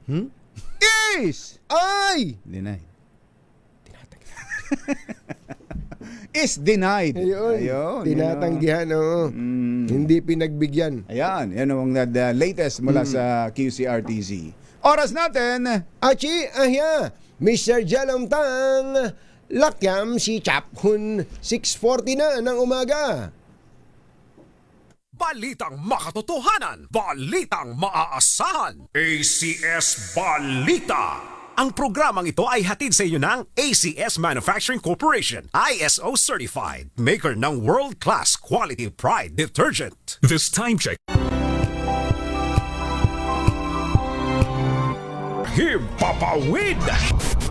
Hmm? Is ay denied. Is denied. ayun, tinatanggihan, oo. Hindi pinagbigyan. Ayan, yan ang the latest mula sa QCRTC. Oras natin, Achi, ahya, Mr. Jalom Tang, lakyam si Chaphun, 6:40 na ng umaga. Balitang makatotohanan, balitang maaasahan. ACS Balita. Ang programang ito ay hatid sa inyo ng ACS Manufacturing Corporation, ISO certified, maker ng world-class quality Pride detergent. This time check. Himpapawid!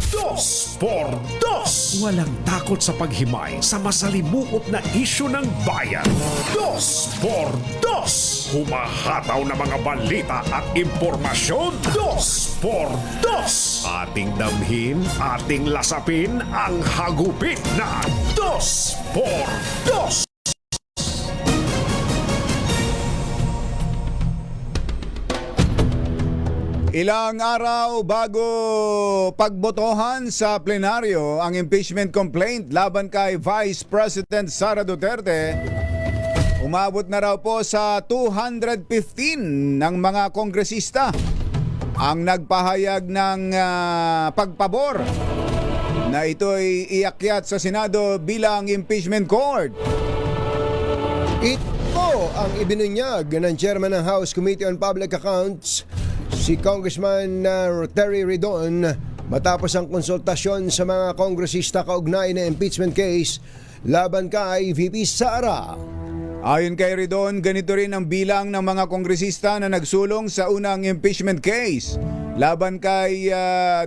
2 por 2! Walang takot sa paghimay sa masalimuot na isyu ng bayan. 2 por 2! Humahataw na mga balita at impormasyon. 2 por 2! Ating damhin, ating lasapin ang hagupit na 2 por 2! ilang araw bago pagbotohan sa plenaryo ang impeachment complaint laban kay Vice President Sara Duterte, umabot na raw po sa 215 ng mga kongresista ang nagpahayag ng pagpabor na ito'y iakyat sa Senado bilang impeachment court. Ito ang ibinunyag ng Chairman ng House Committee on Public Accounts, si Congressman Terry Redon, matapos ang konsultasyon sa mga kongresista kaugnay na impeachment case laban kay VP Sara. Ayon kay Redon, ganito rin ang bilang ng mga kongresista na nagsulong sa unang impeachment case laban kay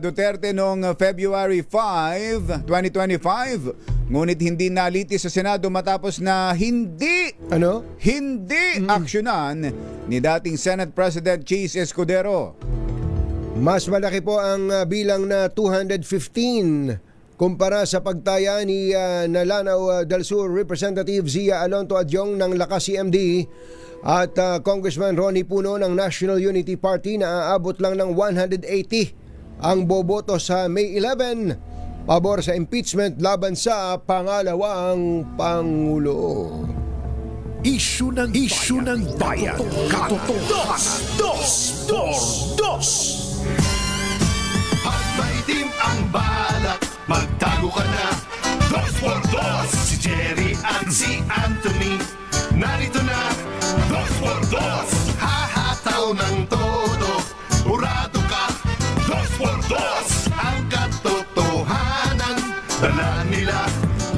Duterte noong February 5, 2025. Ngunit hindi nalitis sa Senado matapos na hindi aksyonan ni dating Senate President Chis Escudero. Mas malaki po ang bilang na 215 kumpara sa pagtaya ni Lanao del Sur Representative Zia Alonto Adyong ng Lakas CMD at Congressman Ronnie Puno ng National Unity Party na aabot lang ng 180 ang boboto sa May 11 pabor sa impeachment laban sa pangalawang Pangulo. Isyu ng bayan. Katotohanan. 2 por 2! At may team ang balak, magtago ka na. 2 por 2! Si Jerry at si Anthony, narito na. 2 por 2! Hahataw ng todo, urado ka. 2 por 2! Ang katotohanan, dala nila.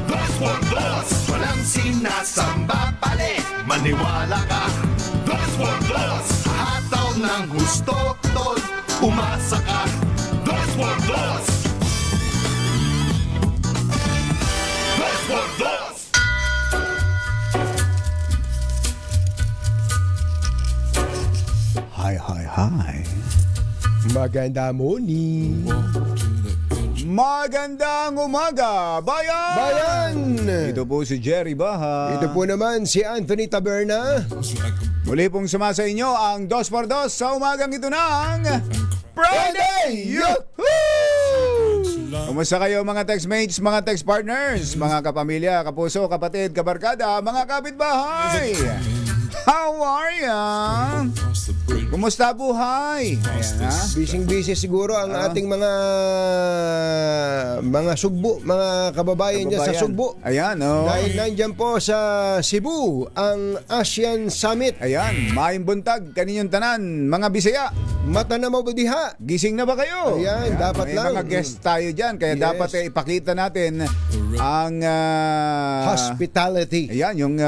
2 por 2! Walang sinasamba pali, maniwala ka. 2 por 2! Hataw ng gusto, tol, umasa ka. 2 por 2! 2 por 2! Hi. Maganda morning. Magandang umaga, bayan! Bayan! Ito po si Jerry Baha. Ito po naman si Anthony Taberna. Muli pong sumasa inyo ang 2x2 sa umagang ito ng Friday! Kumusta kayo mga textmates, mga text partners, mga kapamilya, kapuso, kapatid, kabarkada, mga kapitbahay? How are ya? Kumusta buhay? Ayan ha? Busy siguro ang ating mga sugbo, mga kababayan dyan sa sugbo. Ayan, oh. Dahil nandyan po sa Cebu ang ASEAN Summit. Ayan, maayong buntag, kaninyong tanan, mga Bisaya. Mata na mabadiha. Gising na ba kayo? Ayan, dapat may lang. mga guest tayo dyan. Kaya Yes. dapat ipakita natin ang Hospitality. ayan, yung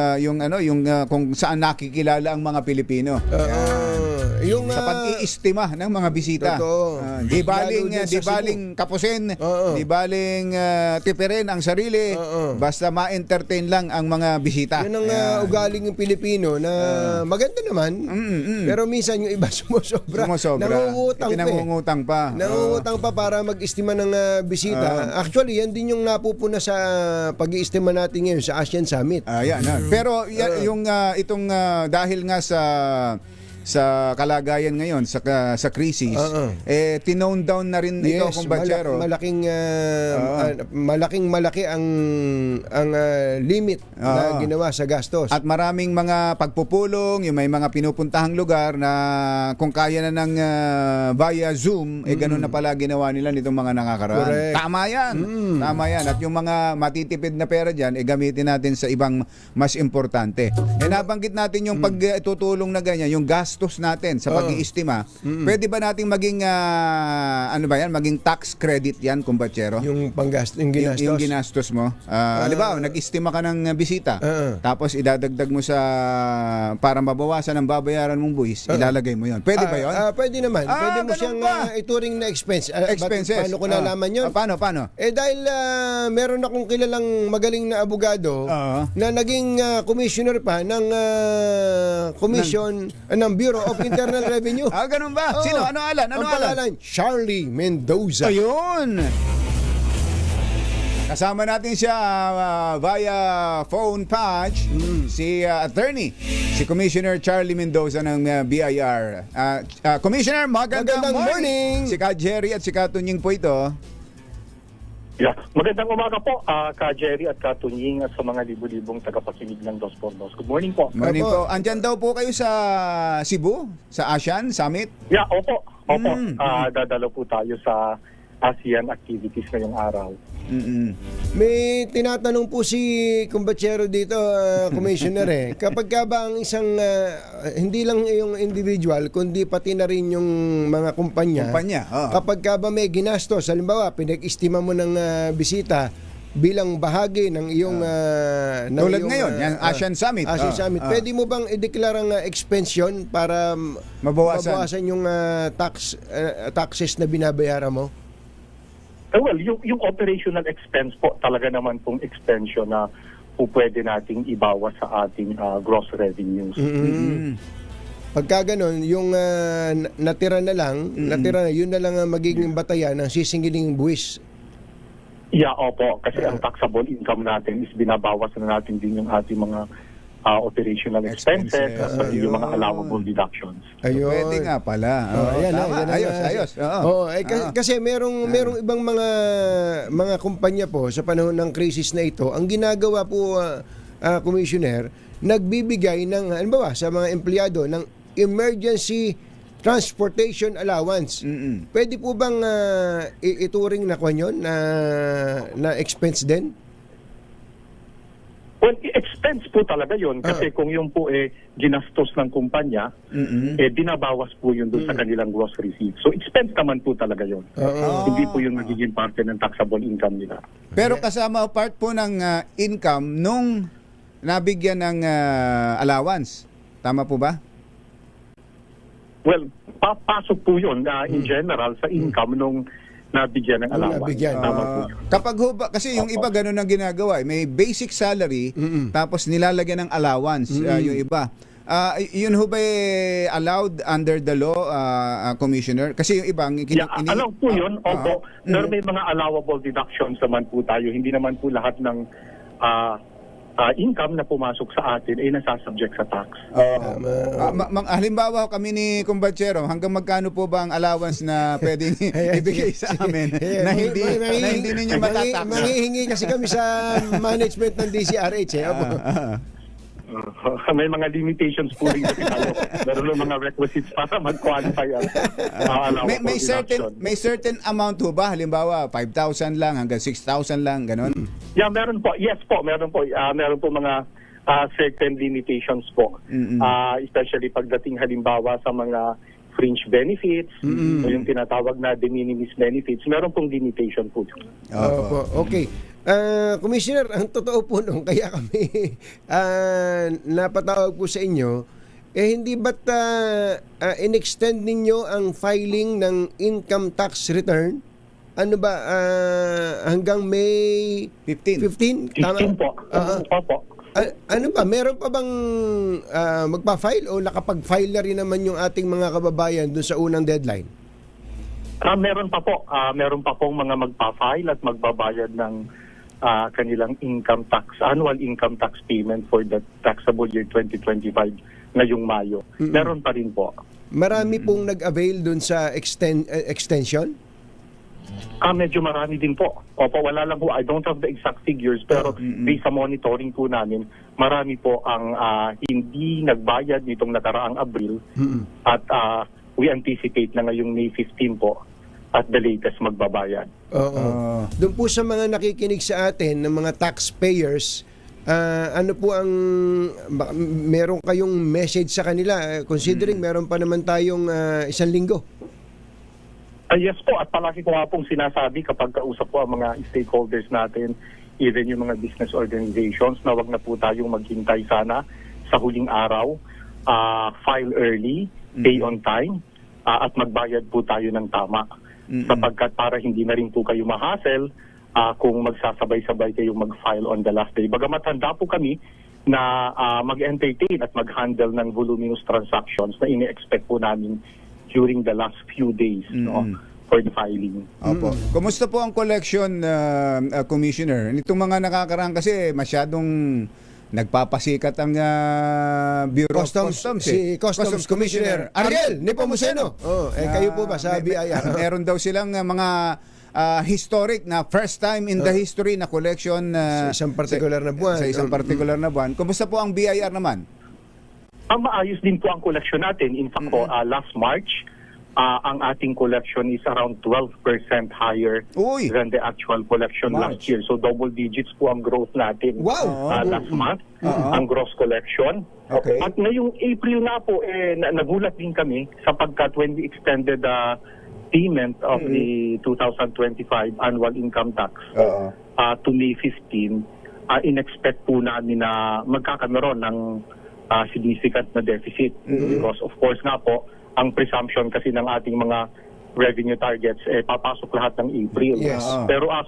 kung saan nakikilala ang mga Pilipino. Yung Sa pag-iistima ng mga bisita. Totoo. Di baling Lalo din sa di baling kapusin, Oo. di baling tipirin ang sarili, Oo. basta ma-entertain lang ang mga bisita. Yun ang ugaling ng Pilipino na maganda naman. Pero minsan yung iba sumusobra. Nangungutang pa. Pinangungutang pa. Nangungutang pa para mag-istima ng bisita. Actually, yan din yung napupuna sa pag-iistima natin ngayon sa ASEAN Summit. Ayan. Pero yung itong dahil nga sa kalagayan ngayon sa crisis, tinone down na rin ito kung Bachero. Malaki ang limit na ginawa sa gastos. At maraming mga pagpupulong, yung may mga pinupuntahang lugar na kung kaya na ng via Zoom, ganun na pala ginawa nila nitong mga nakakaraan. Correct. Tama yan. Tama yan. At yung mga matitipid na pera dyan, gamitin natin sa ibang mas importante. Nabanggit natin yung pagtutulong na ganyan, yung gastos natin sa pag-iistima. Pwede ba nating maging maging tax credit yan, kumbachero? Yung panggastos, yung ginastos. Yung ginastos mo. Halimbawa, nag-istima ka ng bisita. Tapos idadagdag mo para mabawasan ang babayaran mong buwis, ilalagay mo yon. Pwede ba yon? Pwede naman. Pwede mo ganun siyang ba? ituring na expense. Expenses. Paano ko nalaman yun? Paano? Dahil meron akong kilalang magaling na abogado na naging commissioner pa ng commission ng Bureau of Internal Revenue. Ganun ba? Sino? Ano alan? Ang pangalan? Charlie Mendoza. Ayun! Kasama natin siya via phone patch, si attorney, si Commissioner Charlie Mendoza ng BIR. Commissioner, magandang morning! Si Ka Jerry at si Ka Tunying po ito. Yeah. Magandang umaga po, Ka Jerry at Ka Tunying at sa mga libu-libong tagapakinig ng Dos por Dos. Good morning po. Morning Opo. po. Andyan daw po kayo sa Cebu, sa ASEAN Summit. Yeah, opo. Dadalo po tayo sa ASEAN activities ngayong araw. May tinatanong po si Kumbachero dito, Commissioner Kapag ka ba ang isang, hindi lang yung individual, kundi pati na rin yung mga kumpanya, kapag ka ba may ginastos, halimbawa, pinag-istima mo ng bisita bilang bahagi ng iyong... Tulad ngayon, yung ASEAN Summit. Summit. Pwede mo bang i-declare ang expense yun para mabawasan yung taxes na binabayaran mo? Well, yung operational expense po talaga naman pong expension na po pwede nating ibawas sa ating gross revenues. Pagka ganun, yung natira na lang, yun na lang ang magiging batayan ng sisingiling buwis. Yeah, opo. Kasi ang taxable income natin is binabawas na natin din yung ating mga operational expenses at pati yung mga allowable deductions. Ayun. Pwede nga pala. Tama. Ayos. Kasi merong ibang mga kumpanya po sa panahon ng krisis na ito, ang ginagawa po, Commissioner, nagbibigay ng, halimbawa, sa mga empleyado ng emergency transportation allowance. Pwede po bang ituring na kanyon na expense din? Well, expense po talaga yon kasi kung yung po ginastos ng kumpanya, binabawas po yun doon sa kanilang gross receipts. So expense naman po talaga yon. Hindi po yung magiging parte ng taxable income nila. Pero kasama part po ng income nung nabigyan ng allowance. Tama po ba? Well, papasok po yun in general sa income nung nabigyan ng allowance. Tama po yun. Kapag kasi yung iba ganun ang ginagawa, may basic salary tapos nilalagyan ng allowance yung iba. Yun ho ba allowed under the law, Commissioner? Kasi yung ibang allowed po yun, opo. Pero may mga allowable deductions naman po tayo. Hindi naman po lahat ng income na pumasok sa atin ay nasasubject sa tax. Halimbawa kami ni Kumbachero, hanggang magkano po ba ang allowance na pwedeng ibigay sa amin na hindi ninyo matatak? Manghihingi kasi kami sa management ng DCRH. May mga limitations po rin kasi tayo. Meron mga requisites para mag-qualify ang allowable may certain amount ho ba? Halimbawa, 5,000 lang hanggang 6,000 lang, ganon? Yeah, meron po. Yes po, meron po. Meron po mga certain limitations po. Especially pagdating halimbawa sa mga fringe benefits, o yung tinatawag na de minimis benefits, meron pong limitation po. Opo, okay. Commissioner, ang totoo po nung kaya kami napatawag po sa inyo, hindi ba't in-extend ninyo ang filing ng income tax return? Ano ba, hanggang May 15. 15? Tama? 15 po. Opo. Ano pa, meron pa bang magpa-file o nakapag-file na rin naman yung ating mga kababayan dun sa unang deadline? Meron pa po. Meron pa pong mga magpa-file at magbabayad ng kanilang income tax, annual income tax payment for the taxable year 2025 ngayong Mayo. Meron pa rin po. Marami pong nag-avail dun sa extension? Medyo marami din po. Opo, wala lang po. I don't have the exact figures, pero based sa monitoring po namin, marami po ang hindi nagbayad nitong nakaraang Abril at we anticipate na ngayong May 15 po at the latest magbabayad. Oo. Doon po sa mga nakikinig sa atin ng mga taxpayers, ano po ang meron kayong message sa kanila considering meron pa naman tayong isang linggo? Yes po, at palagi ko nga pong sinasabi kapag kausap po ang mga stakeholders natin, even yung mga business organizations, na wag na po tayong maghintay sana sa huling araw, file early, pay on time, at magbayad po tayo ng tama. Sapagkat para hindi na rin po kayo ma-hassle kung magsasabay-sabay kayong mag-file on the last day. Bagamat handa po kami na mag-entertain at mag-handle ng voluminous transactions na ini-expect po namin during the last few days for the filing. Opo. Kumusta po ang collection, Commissioner? Itong mga nakakaraan kasi masyadong nagpapasikat ang Bureau of Customs. Si Customs Commissioner Ariel Nepomuceno. Kayo po ba sa BIR? Meron daw silang mga historic na first time in the history na collection sa isang particular na buwan. Sa isang particular na buwan. Kumusta po ang BIR naman? Maayos din po ang collection natin. In fact po, last March, ang ating collection is around 12% higher than the actual collection last year. So double digits po ang growth natin last month, ang gross collection. Okay. At ngayong April na po, nagulat din kami sapagkat when we extended the payment of the 2025 annual income tax to May 15, in-expect po namin na magkakameron ng significant na deficit because of course nga po ang presumption kasi ng ating mga revenue targets papasok lahat ng April. Yes. Pero as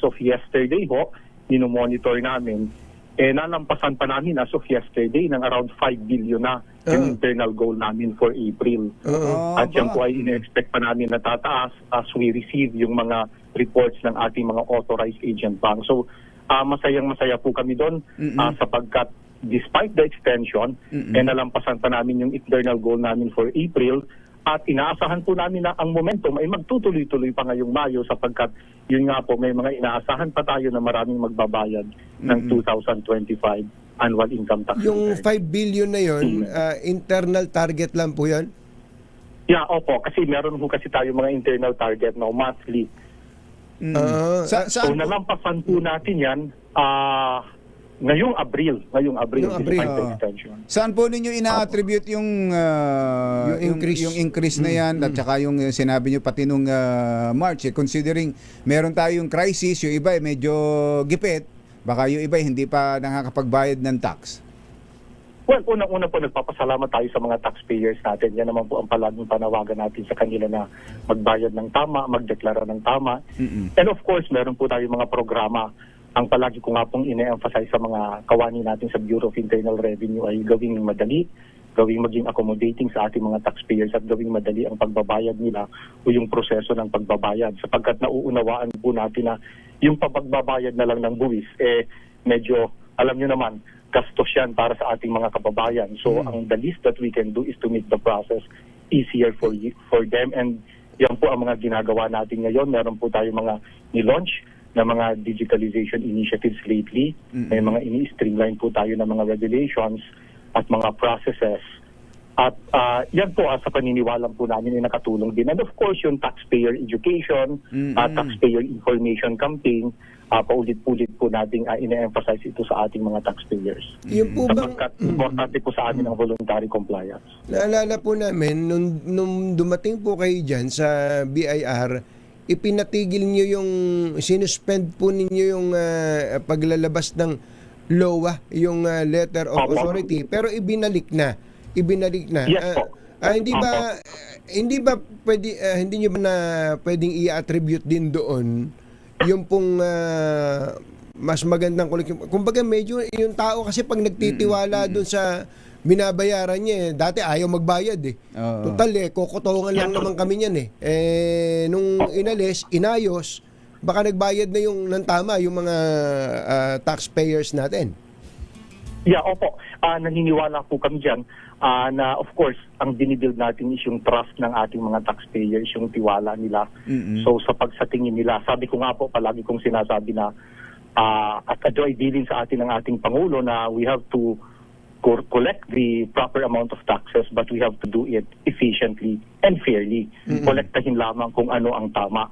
of yesterday ho, monitor namin nalampasan pa namin as of yesterday ng around 5 billion na yung internal goal namin for April. At yan po ay ina-expect pa namin na tataas as we receive yung mga reports ng ating mga authorized agent bank. So masayang-masaya po kami doon sapagkat despite the extension, nalampasan pa namin yung internal goal namin for April at inaasahan po namin na ang momentum ay magtutuloy-tuloy pa ngayong Mayo sapagkat yun nga po may mga inaasahan pa tayo na maraming magbabayad ng 2025 annual income tax. Yung 5 billion na yun, internal target lang po yun? Yeah, opo. Kasi meron po kasi tayo mga internal target na monthly. So nalampasan po natin yan ngayong Abril despite the extension. Saan po ninyo ina-attribute yung increase na yan at saka yung sinabi nyo pati nung March considering meron tayong crisis, yung iba medyo gipit, baka yung iba hindi pa nakakapagbayad ng tax? Well, unang-una po nagpapasalamat tayo sa mga taxpayers natin. Yan naman po ang palaging panawagan natin sa kanila na magbayad ng tama, magdeklara ng tama. And of course, meron po tayong mga programa. Ang palagi ko nga pong ine-emphasize sa mga kawani natin sa Bureau of Internal Revenue ay gawing madali, gawing maging accommodating sa ating mga taxpayers at gawing madali ang pagbabayad nila o yung proseso ng pagbabayad. Sapagkat nauunawaan po natin na yung pagbabayad na lang ng buwis, medyo, alam nyo naman, gastos yan para sa ating mga kababayan. So, ang the least that we can do is to make the process easier for them. And yan po ang mga ginagawa natin ngayon. Meron po tayo mga ni-launch na mga digitalization initiatives lately. May mga ini-streamline po tayo ng mga regulations at mga processes At yan po sa paniniwalang po namin ay nakatulong din. And of course, yung taxpayer education, taxpayer information campaign, paulit-ulit po nating ine-emphasize ito sa ating mga taxpayers. Yung po bang, Sapagkat importante po sa amin ang voluntary compliance. naalala po namin, nung dumating po kayo dyan sa BIR, ipinatigil nyo yung, sinuspend po ninyo yung paglalabas ng LOA, yung letter of Opo. authority, pero ibinalik na. Yes po. Hindi ba pwede, hindi nyo ba na pwedeng i-attribute din doon yung pong mas magandang kolektibo? Kumbaga medyo yung tao kasi pag nagtitiwala doon sa binabayaran niya, dati ayaw magbayad eh. Oo. Total kukutongan lang naman kami niyan eh. Nung inalis, inayos, baka nagbayad na yung ng tama yung mga taxpayers natin. Yeah, opo. Naniniwala po kami dyan na of course, ang dinibuild natin is yung trust ng ating mga taxpayers, yung tiwala nila. So sa pagsatingin nila, sabi ko nga po, palagi kong sinasabi na at ito ay bilin sa atin ng ating Pangulo na we have to collect the proper amount of taxes but we have to do it efficiently and fairly. Kolektahin lamang kung ano ang tama.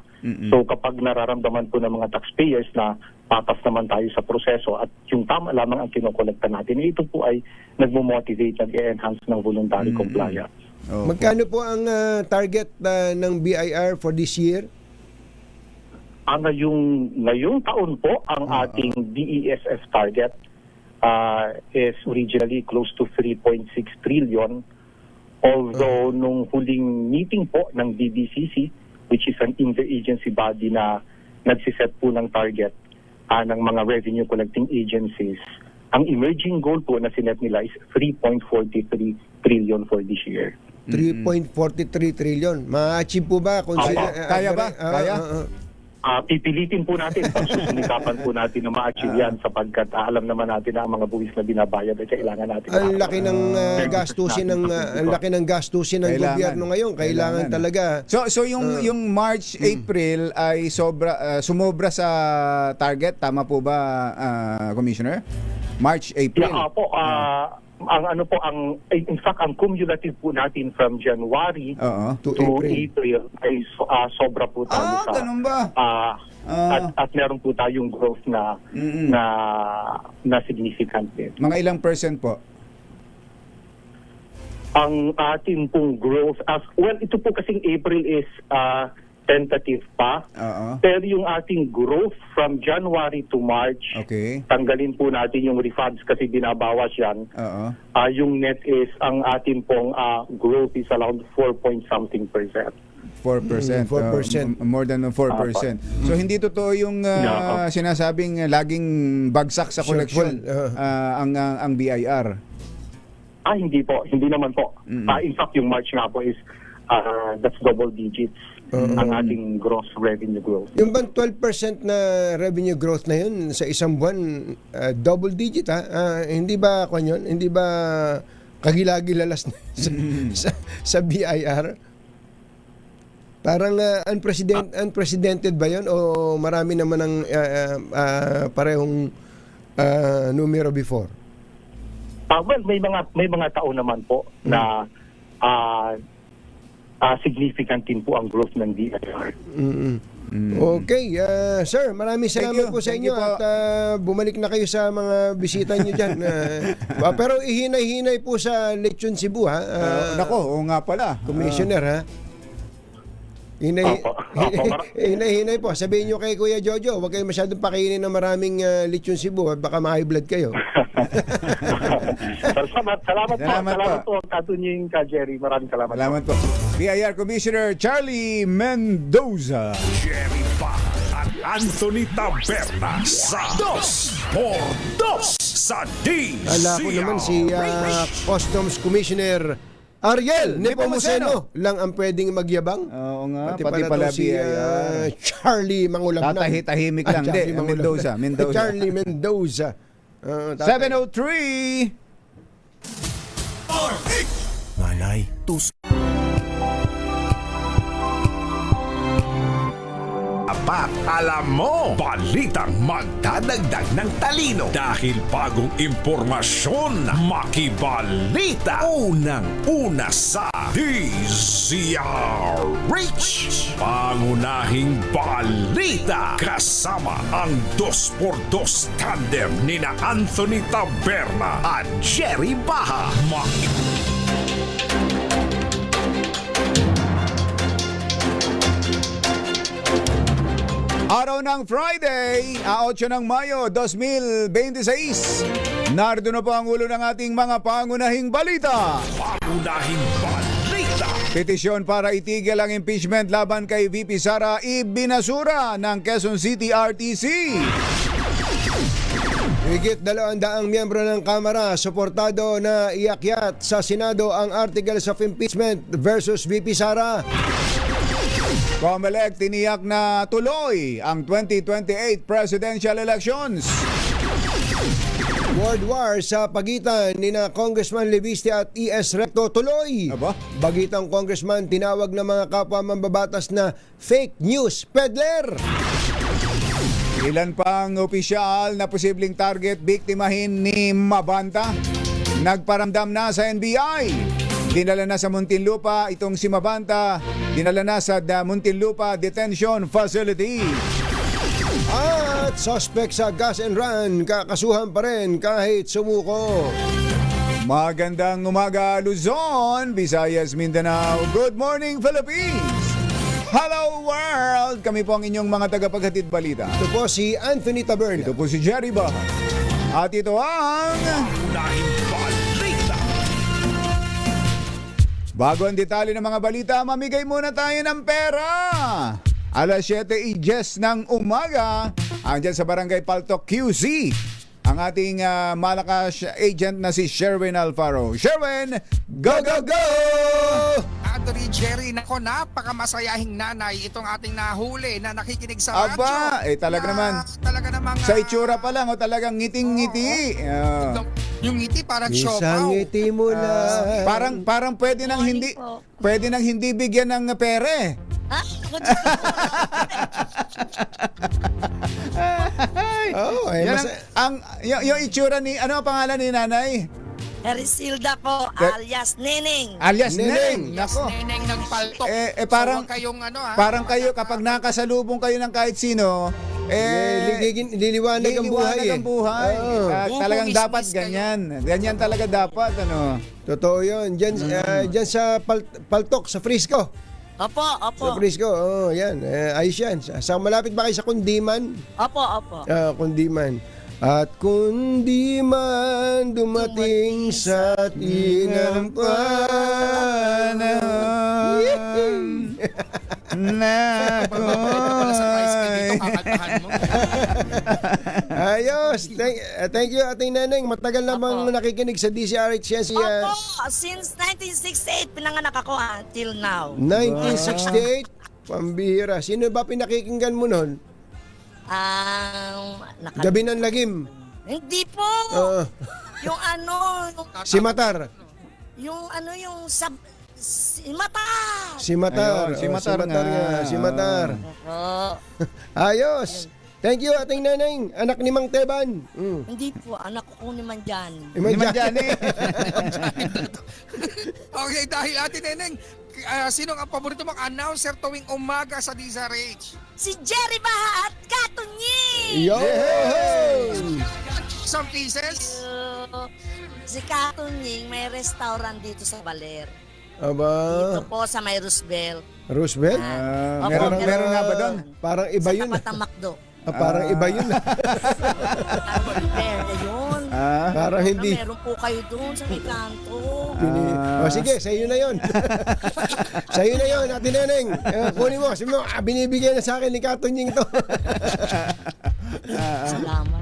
So kapag nararamdaman po ng mga taxpayers na patas naman tayo sa proseso at yung tama lamang ang kinokolekta natin, ito po ay nagmo-motivate, nag-enhance ng voluntary compliance. Magkano po ang target ng BIR for this year? Ngayong taon po, ang ating DESS target is originally close to 3.6 trillion. Although nung huling meeting po ng DBCC, which is an interagency body na nagsiset po ng target ng mga revenue collecting agencies, ang emerging goal po na sinet nila is 3.43 trillion for this year. 3.43 trillion. Ma-achieve po ba? Kaya ba? Kaya? Pipilitin po natin, pagsusumikapan po natin na ma-achieve yan sapagkat alam naman natin na ang mga buwis na binabayad ay kailangan natin. Ang laki ng gastusin ng Kailangan. gobyerno ngayon. Kailangan talaga. So yung March, April ay sumobra sa target, tama po ba, Commissioner? March, April. Yeah, po, in fact, ang cumulative po natin from January To to April ay sobra po tayo sa ganun ba? at meron po tayong growth na significant din. Mga ilang percent po? Ang ating pong growth ito po kasing April is tentative pa. Pero yung ating growth from January to March, Okay. tanggalin po natin yung refunds kasi binabawas yan. Yung net is, ang ating pong growth is around 4-point-something%. 4%. 4%. More than 4%. So hindi totoo yung sinasabing laging bagsak sa koleksyon ang BIR. Hindi po. Hindi naman po. In fact, yung March nga po is that's double digits ang ating gross revenue growth. Yung bang 12% na revenue growth na yun sa isang buwan, double digit hindi ba yun? Hindi ba kagilagilalas na sa BIR? Parang unprecedented ba yun o marami naman ang parehong numero before? Well, may mga taon naman po na significant din po ang growth ng DIR. Okay, sir, maraming salamat po sa inyo at bumalik na kayo sa mga bisita nyo dyan. Pero ihinay-hinay po sa Lechon Cebu Nako, oo nga pala. Commissioner Hinay-hinay po. Sabihin nyo kay Kuya Jojo, huwag kayo masyadong pakainin ng maraming Lechon Cebu at baka ma-high blood kayo. Salamat po. Katunying ka, Jerry. Maraming salamat. Salamat po. BIR Commissioner Charlie Mendoza. Jerry Pa at Anthony Taberna sa 2x2 sa DZRH. Ala ko naman si Customs Commissioner Ariel Nepomuceno lang ang pwedeng magyabang. Oo nga, Pati pala si Charlie Mangulabnan. Tahimik lang. Hindi, Mendoza. Charlie Mendoza. 7:03. Ngalay, tus. dapat alam mo. Balitang magdadagdag ng talino dahil bagong impormasyon. Makibalita. Unang-una sa DZRH. Pangunahing balita kasama ang 2x2 tandem nina Anthony Taberna at Jerry Baha. Araw ng Friday, 8 ng Mayo 2026. Narito na po ang ulo ng ating mga pangunahing balita. Pangunahing balita. Petisyon para itigil ang impeachment laban kay VP Sara ibinasura ng Quezon City RTC. Higit 200 miyembro ng Kamara suportado na iakyat sa Senado ang Articles of Impeachment versus VP Sara. COMELEC tiniyak na tuloy ang 2028 presidential elections. World War sa pagitan ni na Congressman Leviste at ES Recto tuloy. Aba? Bagitang congressman tinawag ng mga kapwa mambabatas na fake news peddler. Ilan pang opisyal na posibleng target biktimahin ni Mabanta? Nagparamdam na sa NBI. Dinala na sa Muntinlupa itong si Mabanta. Dinala na sa Muntinlupa Detention Facility. At suspect sa gas and run, kakasuhan pa rin kahit sumuko. Magandang umaga Luzon, Visayas, Mindanao. Good morning Philippines! Hello world! Kami po ang inyong mga tagapaghatid balita. Ito po si Anthony Taberna. Ito po si Jerry Baha. At ito ang... Pangunahing balita. Bago ang detalye ng mga balita, mamigay muna tayo ng pera. Alas 7:10 ng umaga, andyan sa Barangay Paltok QC, ang ating malakas agent na si Sherwin Alfaro. Sherwin, go, go, go! Anthony, Jerry, nako, napakamasayahing nanay itong ating nahuli na nakikinig sa radyo. Aba, talaga naman. Talaga namang... Sa itsura pa lang, talagang ngiting-ngiti. Yung ngiti parang Isang siopaw. ngiti mo lang. Parang pwede nang hindi bigyan ng pere. Oh, Yan yung itsura ni, ano ang pangalan ni nanay? Erisilda po, alias Neneng. Alias Neneng. Neneng. Nako. Neneng ng paltok. Parang, So, huwag kayong parang kayo kapag nakasalubong kayo ng kahit sino, liliwanag ang buhay. ang buhay. Oo. Talagang Bubungis-ngis dapat kayo. ganyan. Ganyan talaga dapat, ano. Totoo yun. Diyan sa Paltok, sa Frisco. Opo, opo. Sa Frisco, yan. Ayos yan. Malapit ba kayo sa Kundiman? Opo, opo. Kundiman. At kung di man dumating sa ating ang panahon. Nako. Ayos. Thank you, ating Neneng. Matagal namang nakikinig sa DZRH yan siya. Opo, since 1968, pinanganak ako until now. 1968. Pambihira. Sino ba pinakikinggan mo nun? Gabi ng Lagim. Hindi po. Yung ano, Si Matar. yung ano, yung si Mata. Si Matar. Ayun, si Matar nga. Si Matar. Opo. Ayos. Thank you, ating Neneng. Anak ni Mang Teban. Hindi po, anak ko ni Manjan. Naman dyan eh. Okay, dahil atin, Neneng, sino ang paborito mong announcer tuwing umaga sa DZRH? Si Jerry Baha at Katunyi. Yo! Some pieces? Si Katunying may restaurant dito sa Baler. Aba. Dito po sa may Roosevelt. Roosevelt? Opo, meron nga ba doon? Parang iba Sa yun. tapat ng McDo. Parang iba yun. Pero yun. Parang hindi. Meron po kayo doon sa may kanto. Sige, sa iyo na yun. Sa iyo na yun, ating Neneng. Kunin mo. Sabi mo, binibigyan na sa akin ni Katunying to. Salamat.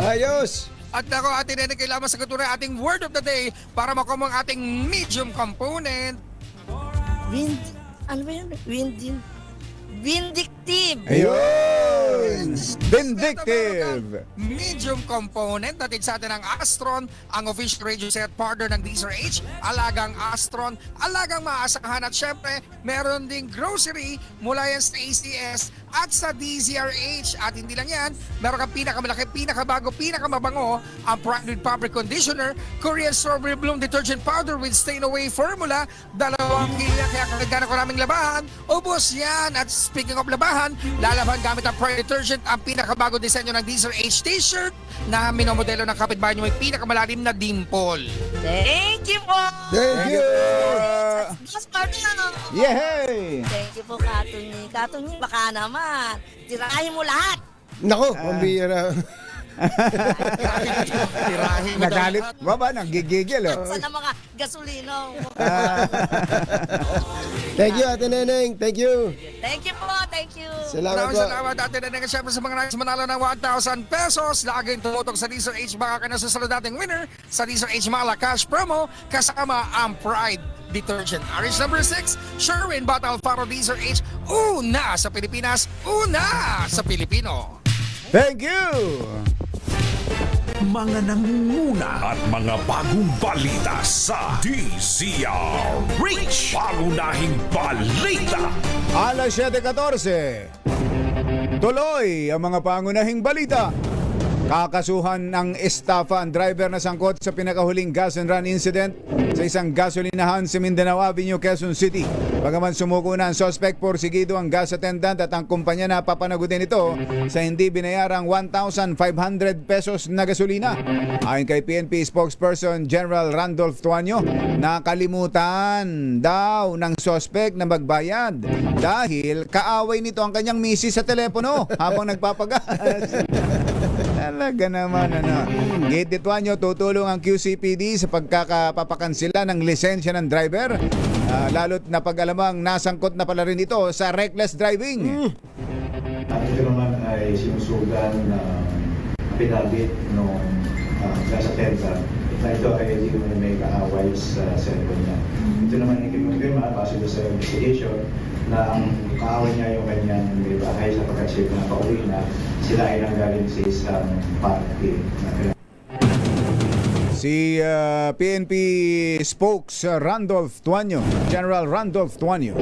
Ayos. At ako, atin, Neneng, kailangan sagutin ang ating word of the day para makuha ang ating medium component. Ano ba yun? Vindictive. Ayun! Vindictive! Medium component. Natin sa atin ang Astron, ang official radio set partner ng DZRH. Alagang Astron, alagang maasahan. At syempre, meron ding grocery mula yan sa ACS at sa DZRH. At hindi lang yan, meron kang pinakamalaki, pinakabago, pinakamabango ang Pride with Fabric Conditioner, Korean Strawberry Bloom Detergent Powder with Stain Away Formula, 2 kilo, kaya kagana ko naming labahan, ubos yan. At speaking of labahan, lalaban gamit ang Pride Detergent, ang pinakabago disenyo ng DZRH t-shirt na minomodelo ng kapitbahay nyo may pinakamalalim na dimple. Thank you po! Thank you! Mas partner! Yehey! Thank you po, Katunying. Katunying, baka naman. Tirahin mo lahat. Nako, pambira. Tirahin mo Nagalit. daw. Baba, nanggigigil. Oh. Sa mga gasolino. Thank you, Ate Neneng. Thank you. Thank you po, thank you. Salamat Maraming po. salamat atin na nga siyempre sa mga nais manalo ng 1,000 pesos. Laging tumutok sa DZRH, baka ka na susunod nating winner sa DZRH Mala Cash Promo kasama ang Pride Detergent. RH number 6, Sherwin Bottle Faro DZRH. Una sa Pilipinas, una sa Pilipino. Thank you! Mga nangunguna at mga bagong balita sa DZRH. Pangunahing balita. Alas 7:14. Tuloy ang mga pangunahing balita. Kakasuhan ng estafa ang driver na sangkot sa pinakahuling gas and run incident sa isang gasolinahan sa Mindanao Avenue, Quezon City. Bagaman sumuko na ang suspect, porsigido ang gas attendant at ang kumpanya na papanagutin ito sa hindi binayarang 1,500 pesos na gasolina. Ayon kay PNP spokesperson General Randolph Tuanyo, nakalimutan daw ng suspect na magbayad dahil kaaway nito ang kanyang misis sa telepono habang nagpapagas. Talaga naman, ano. Gate Tuanyo, tutulong ang QCPD sa pagkakapapansila ng lisensya ng driver, lalo't na pag-alamang nasangkot na pala rin ito sa reckless driving. Ito naman ay sinusugan ng pinabit ng gas attendant na ito ay hindi naman may kaaway sa cellphone niya. Ito naman ay kinumpirma base sa investigation na ang kaaway niya yung kanyang may bahay sapagkat siya pinapauwi na sila ay nanggaling sa isang party na Si PNP spokes Randolph Tuanyo, General Randolph Tuanyo.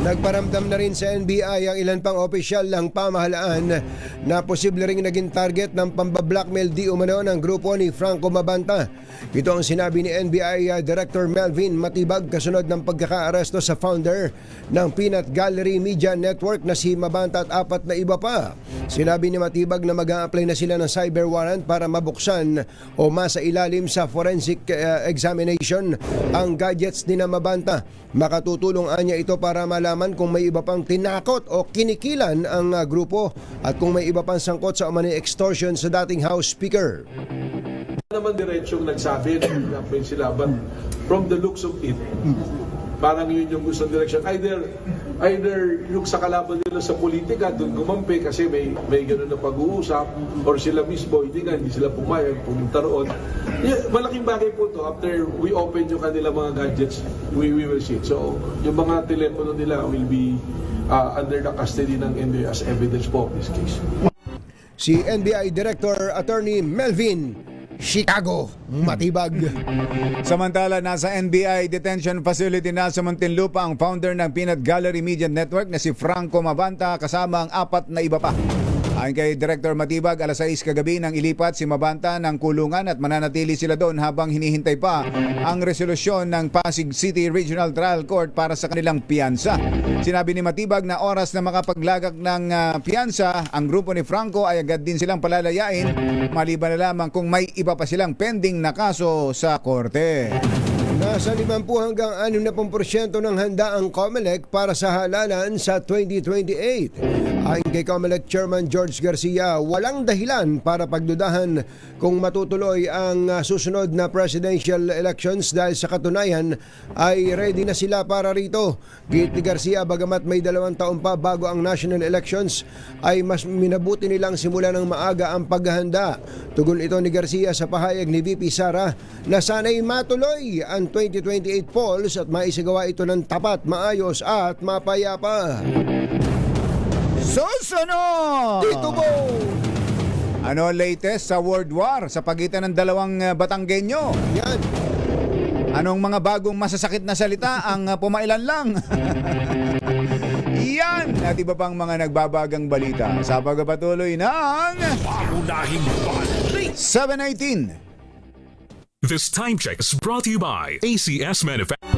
Nagparamdam na rin sa NBI ang ilan pang opisyal ng pamahalaan na posible ring naging target ng pambablackmail di umano ng grupo ni Franco Mabanta. Ito ang sinabi ni NBI Director Melvin Matibag kasunod ng pagkakaaresto sa founder ng Peanut Gallery Media Network na si Mabanta at 4 na iba pa. Sinabi ni Matibag na mag-a-apply na sila ng cyber warrant para mabuksan o masailalim sa forensic examination ang gadgets ni Mabanta. Makatutulong anya ito para malaman kung may iba pang tinakot o kinikilan ang grupo at kung may iba pang sangkot sa umano'y extortion sa dating House Speaker. Naman diretsong nagsabi na may sila, but from the looks of it, parang yun yung gusto ng direction. Either yung sa kalaban nila sa politika, doon gumampi kasi may gano'n na pag-uusap, or sila mismo, hindi sila pumayag, pumunta roon. Yeah, malaking bagay po to. After we open yung kanila mga gadgets, we will see it. So, yung mga telepono nila will be under the custody ng NBI as evidence po of this case. Si NBI Director Attorney Melvin Chicago Matibag. Samantala, nasa NBI detention facility na sa Muntinlupa ang founder ng Peanut Gallery Media Network na si Franco Mabanta kasama ang 4 na iba pa. Ayon kay Director Matibag, alas 6 kagabi nang ilipat si Mabanta ng kulungan at mananatili sila doon habang hinihintay pa ang resolusyon ng Pasig City Regional Trial Court para sa kanilang piyansa. Sinabi ni Matibag na oras na makapaglagak ng piyansa, ang grupo ni Franco ay agad din silang palalayain maliban na lamang kung may iba pa silang pending na kaso sa korte. Nasa 50 hanggang 60% ng handa ang COMELEC para sa halalan sa 2028. Ayon kay COMELEC Chairman George Garcia, walang dahilan para pagdudahan kung matutuloy ang susunod na presidential elections dahil sa katunayan ay ready na sila para rito. Git ni Garcia, bagamat may 2 taon pa bago ang national elections, ay mas minabuti nilang simulan ng maaga ang paghahanda. Tugon ito ni Garcia sa pahayag ni VP Sara na sana'y matuloy ang 2028 polls at maisagawa ito ng tapat, maayos at mapayapa. Susunod! Dito po! Ano latest sa World War sa pagitan ng dalawang Batanggenyo? Yan. Anong mga bagong masasakit na salita ang pumailan lang? Yan at iba pang mga nagbabagang balita sa pagpapatuloy ng Pangunahing balita. 7:18. This time check is brought to you by ACS Manufacturing.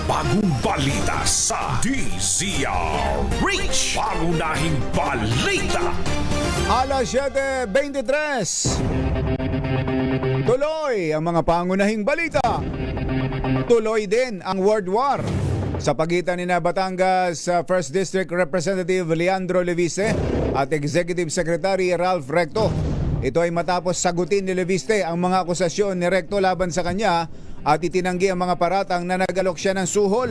Bagong balita sa DZRH. Pangunahing balita. Alas 7:23. Tuloy ang mga pangunahing balita. Tuloy din ang World War sa pagitan ni Batangas First District Representative Leandro Leviste at Executive Secretary Ralph Recto. Ito ay matapos sagutin ni Leviste ang mga akusasyon ni Recto laban sa kanya at itinanggi ang mga paratang na nagalok siya ng suhol,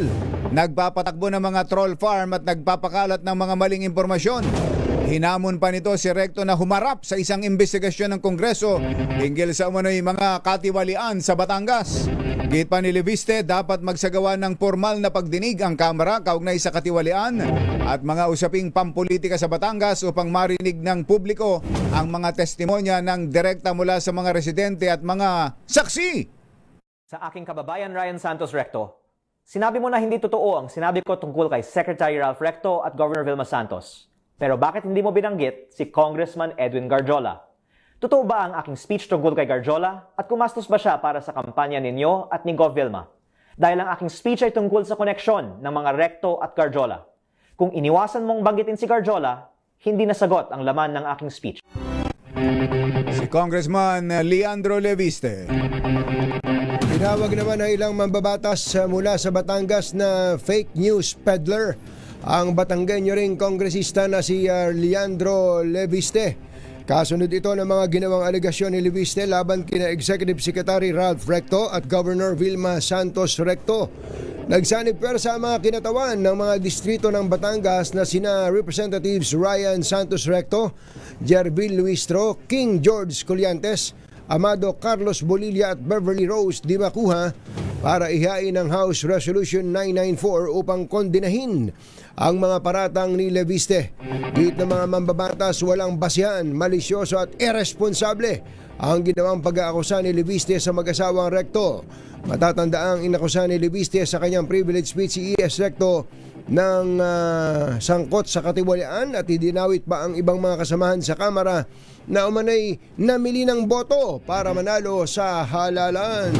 nagpapatakbo ng mga troll farm at nagpapakalat ng mga maling impormasyon. Hinamon pa nito si Recto na humarap sa isang investigasyon ng Kongreso hinggil sa umano'y mga katiwalian sa Batangas. Git pa ni Leviste, dapat magsagawa ng formal na pagdinig ang Kamara kaugnay sa katiwalian at mga usaping pampolitika sa Batangas upang marinig ng publiko ang mga testimonya ng direkta mula sa mga residente at mga saksi. Sa aking kababayan Ryan Santos Recto, sinabi mo na hindi totoo ang sinabi ko tungkol kay Secretary Ralph Recto at Governor Vilma Santos. Pero bakit hindi mo binanggit si Congressman Edwin Garjola? Totoo ba ang aking speech tungkol kay Garjola at kumastos ba siya para sa kampanya ninyo at ni Gov Vilma? Dahil ang aking speech ay tungkol sa koneksyon ng mga Recto at Garjola. Kung iniwasan mong banggitin si Garjola, hindi nasagot ang laman ng aking speech. Si Congressman Leandro Leviste. Tinawag naman ng ilang mambabatas mula sa Batangas na fake news peddler ang Batanggenyo ring kongresista na si Leandro Leviste. Kasunod ito ng mga ginawang alegasyon ni Leviste laban kina Executive Secretary Ralph Recto at Governor Vilma Santos Recto. Nagsanib pwersa ang mga kinatawan ng mga distrito ng Batangas na sina Representatives Ryan Santos Recto, Jervil Luistro, King George Colliantes, Amado Carlos Bolilla at Beverly Rose Di Macuha para ihain ang House Resolution 994 upang kondinahin ang mga paratang ni Leviste. Git ng mga mambabatas, walang basihan, malisyoso at irresponsable ang ginawang pag-aakusa ni Leviste sa mag-asawang Recto. Matatandaang inakusa ni Leviste sa kanyang privilege speech si E.S. Recto ng sangkot sa katiwalian at idinawit pa ang ibang mga kasamahan sa Kamara na umanay namili ng boto para manalo sa halalan.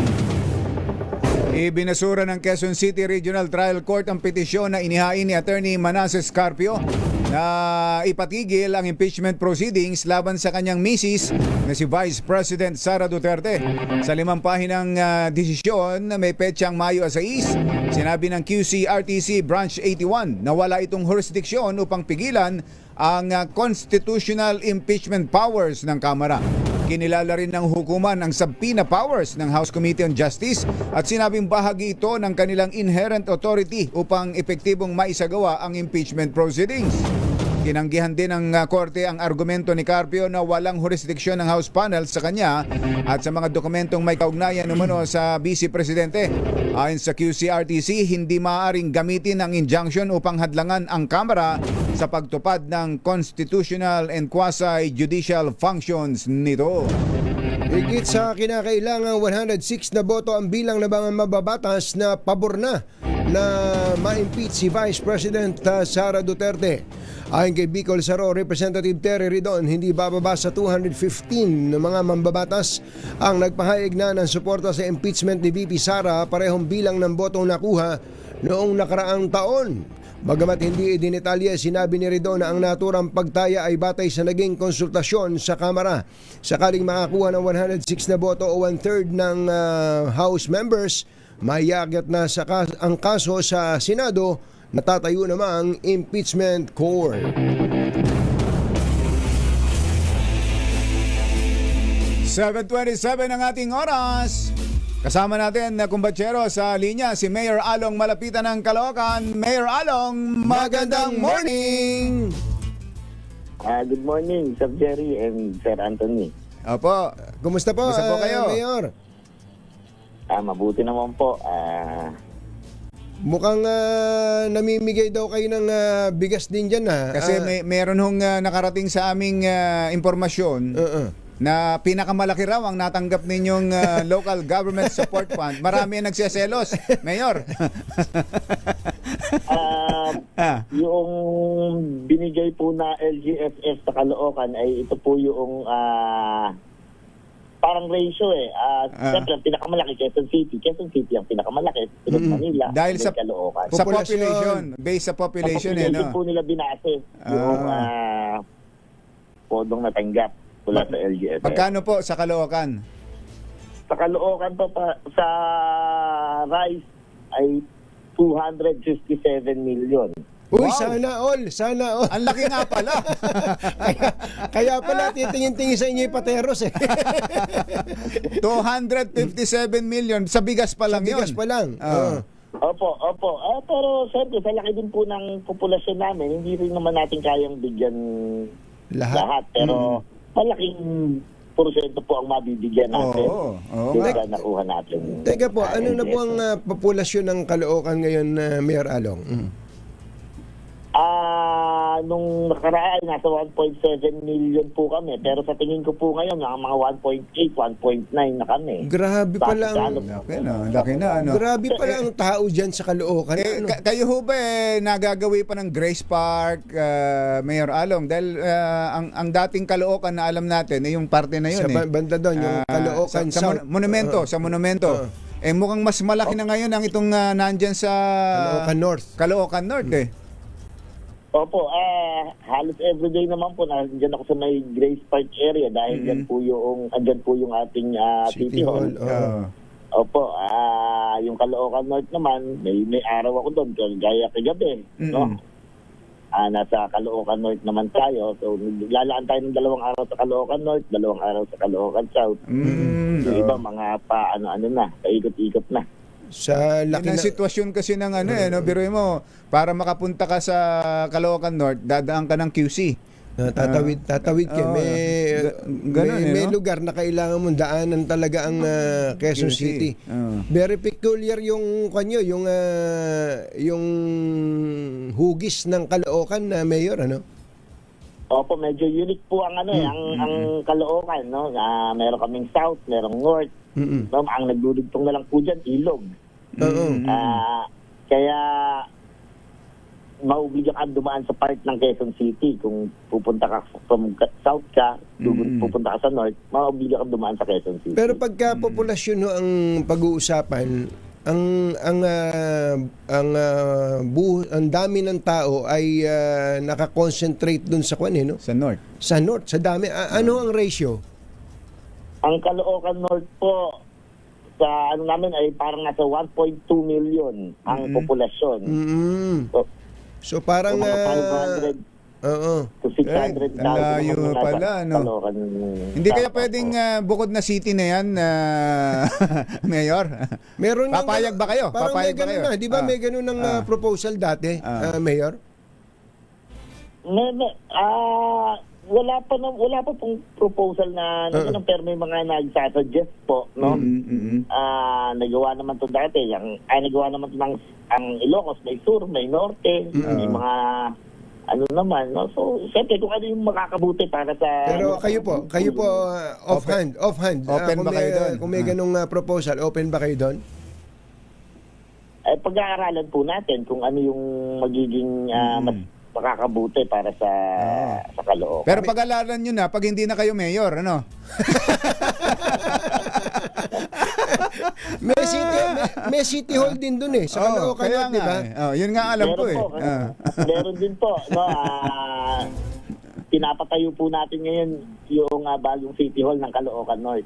Ibinasura ng Quezon City Regional Trial Court ang petisyon na inihain ni Attorney Manasseh Carpio na ipatigil ang impeachment proceedings laban sa kanyang misis na si Vice President Sara Duterte. Sa 5 pahinang desisyon na may petsang Mayo 6, sinabi ng QCRTC Branch 81 na wala itong jurisdiksyon upang pigilan ang constitutional impeachment powers ng Kamara. Kinilala rin ng hukuman ang subpoena powers ng House Committee on Justice at sinabing bahagi ito ng kanilang inherent authority upang epektibong maisagawa ang impeachment proceedings. Tinanggihan din ng korte ang argumento ni Carpio na walang jurisdiksyon ng House panel sa kanya at sa mga dokumentong may kaugnayan umano sa Vice Presidente. Ayon sa QCRTC, hindi maaaring gamitin ang injunction upang hadlangan ang Kamara sa pagtupad ng constitutional and quasi-judicial functions nito. Higit sa kinakailangan 106 na boto ang bilang ng mga mababatas na pabor na ma-impeach si Vice President Sara Duterte. Ayon kay Bicol Saro Representative Terry Ridon, hindi bababa sa 215 na mga mambabatas ang nagpahayag na ng suporta sa impeachment ni VP Sara, parehong bilang ng botong nakuha noong nakaraang taon. Bagamat hindi idinetalye, sinabi ni Ridon na ang naturang pagtaya ay batay sa naging konsultasyon sa Kamara. Sakaling makakuha ng 106 na boto o 1/3 ng House members, mayagyat na ang kaso sa Senado, natatayo namang impeachment court. .27 ang ating oras. Kasama natin na kumbatsero sa linya si Mayor Along Malapitan ng Caloocan. Mayor Along, magandang morning! Good morning, Sir Jerry and Sir Anthony. Opo. Kumusta po, kayo? Mayor? Mabuti naman po. Mukhang namimigay daw kayo ng bigas din dyan. Kasi meron hong nakarating sa aming impormasyon na pinakamalaki raw ang natanggap ninyong local government support fund. Marami ang nagseselos, Mayor. Yung binigay po na LGFF sa Caloocan ay ito po yung parang ratio siyempre ang pinakamalaki Quezon City ang pinakamalaki, Manila, Dahil sa Caloocan. sa population, based sa population, no? Po nila binase yung podong natanggap mula sa LGFF. Magkano po sa Caloocan? Sa Caloocan po sa rice ay 257 million. Uy, Wow. sana all. Ang laki nga pala. Kaya pala titingin-tingin sa inyo yung pateros 257 million sa bigas pa lang Bigas yun. pa lang. Opo. Pero siyempre, sa laki din po ng populasyon namin, hindi rin naman natin kayang bigyan lahat. Pero malaking porsyento po ang mabibigyan natin. Oo. Yung nakuha natin. Teka po, ano na po ang populasyon ng Caloocan ngayon, Mayor Along? Nung nakaraan, nasa 1.7 million po kami. Pero sa tingin ko po ngayon, mga 1.8, 1.9 na kami. Grabe pala ang... Laki na, ano? Grabe pala ang tao dyan sa Caloocan. Kayo ho ba nagagawi pa ng Grace Park, Mayor Along? Dahil ang dating Caloocan na alam natin, yung parte na yun. Sa banda doon, yung Caloocan South. Sa monumento. Mukhang mas malaki na ngayon ang itong nandyan sa Caloocan North. Caloocan North, Opo, halos everyday naman po nandiyan ako sa may Grace Park area dahil andyan po yung ating City Hall. Opo, yung Caloocan North naman, may araw ako doon gaya kagabi, no? Nasa Caloocan North naman tayo. So lalaan tayo ng 2 araw sa Caloocan North, 2 araw sa Caloocan South. Yung iba mga ano na, paikot-ikot na. Sa laki ng sitwasyon kasi ng biruin mo, para makapunta ka sa Caloocan North, dadaan ka ng QC. Tatawid ka. May lugar na kailangan mong daanan talaga ang Quezon City. Very peculiar yung yung hugis ng Caloocan na Mayor, ano? Opo, medyo unique po ang ang Caloocan, no? Meron kaming south, merong north. No, ang nagdudugtong na lang po diyan ilog. Kaya maubliga ka dumaan sa part ng Quezon City kung pupunta ka from south ka, pupunta ka sa north, maubliga ka dumaan sa Quezon City. Pero pagka populasyon ang pag-uusapan, ang dami ng tao ay nakakonsentrate dun sa no? Sa north. Sa north, sa dami. Ano ang ratio? Ang Caloocan North po sa namin ay parang nasa 1.2 million ang populasyon. So parang 500 to 600,000 ang layo pala, no? Hindi kaya pwedeng bukod na city na yan, Mayor? Meron papayag ba kayo? Parang papayag may ganun ba kayo? Di ba may ganun ng proposal dati, Mayor? Wala pa pong proposal na pero may mga nagsasuggest po, no? Nagawa naman to dati, nagawa naman to ng ang Ilocos, may sur, may norte, may mga naman, no? So, siyempre kung ano yung makakabuti para sa... Pero kayo po offhand. Open ba kayo doon? Kung may ganung proposal, open ba kayo doon? Pag-aaralan po natin kung ano yung magiging mas makakabuti para sa Caloocan. Pero pag-alalan nyo na, pag hindi na kayo mayor, ano? may city hall din dun sa Caloocan, di ba? Yun nga alam ko Meron din po, no? Pinapatayo po natin ngayon yung bagong city hall ng Caloocan North.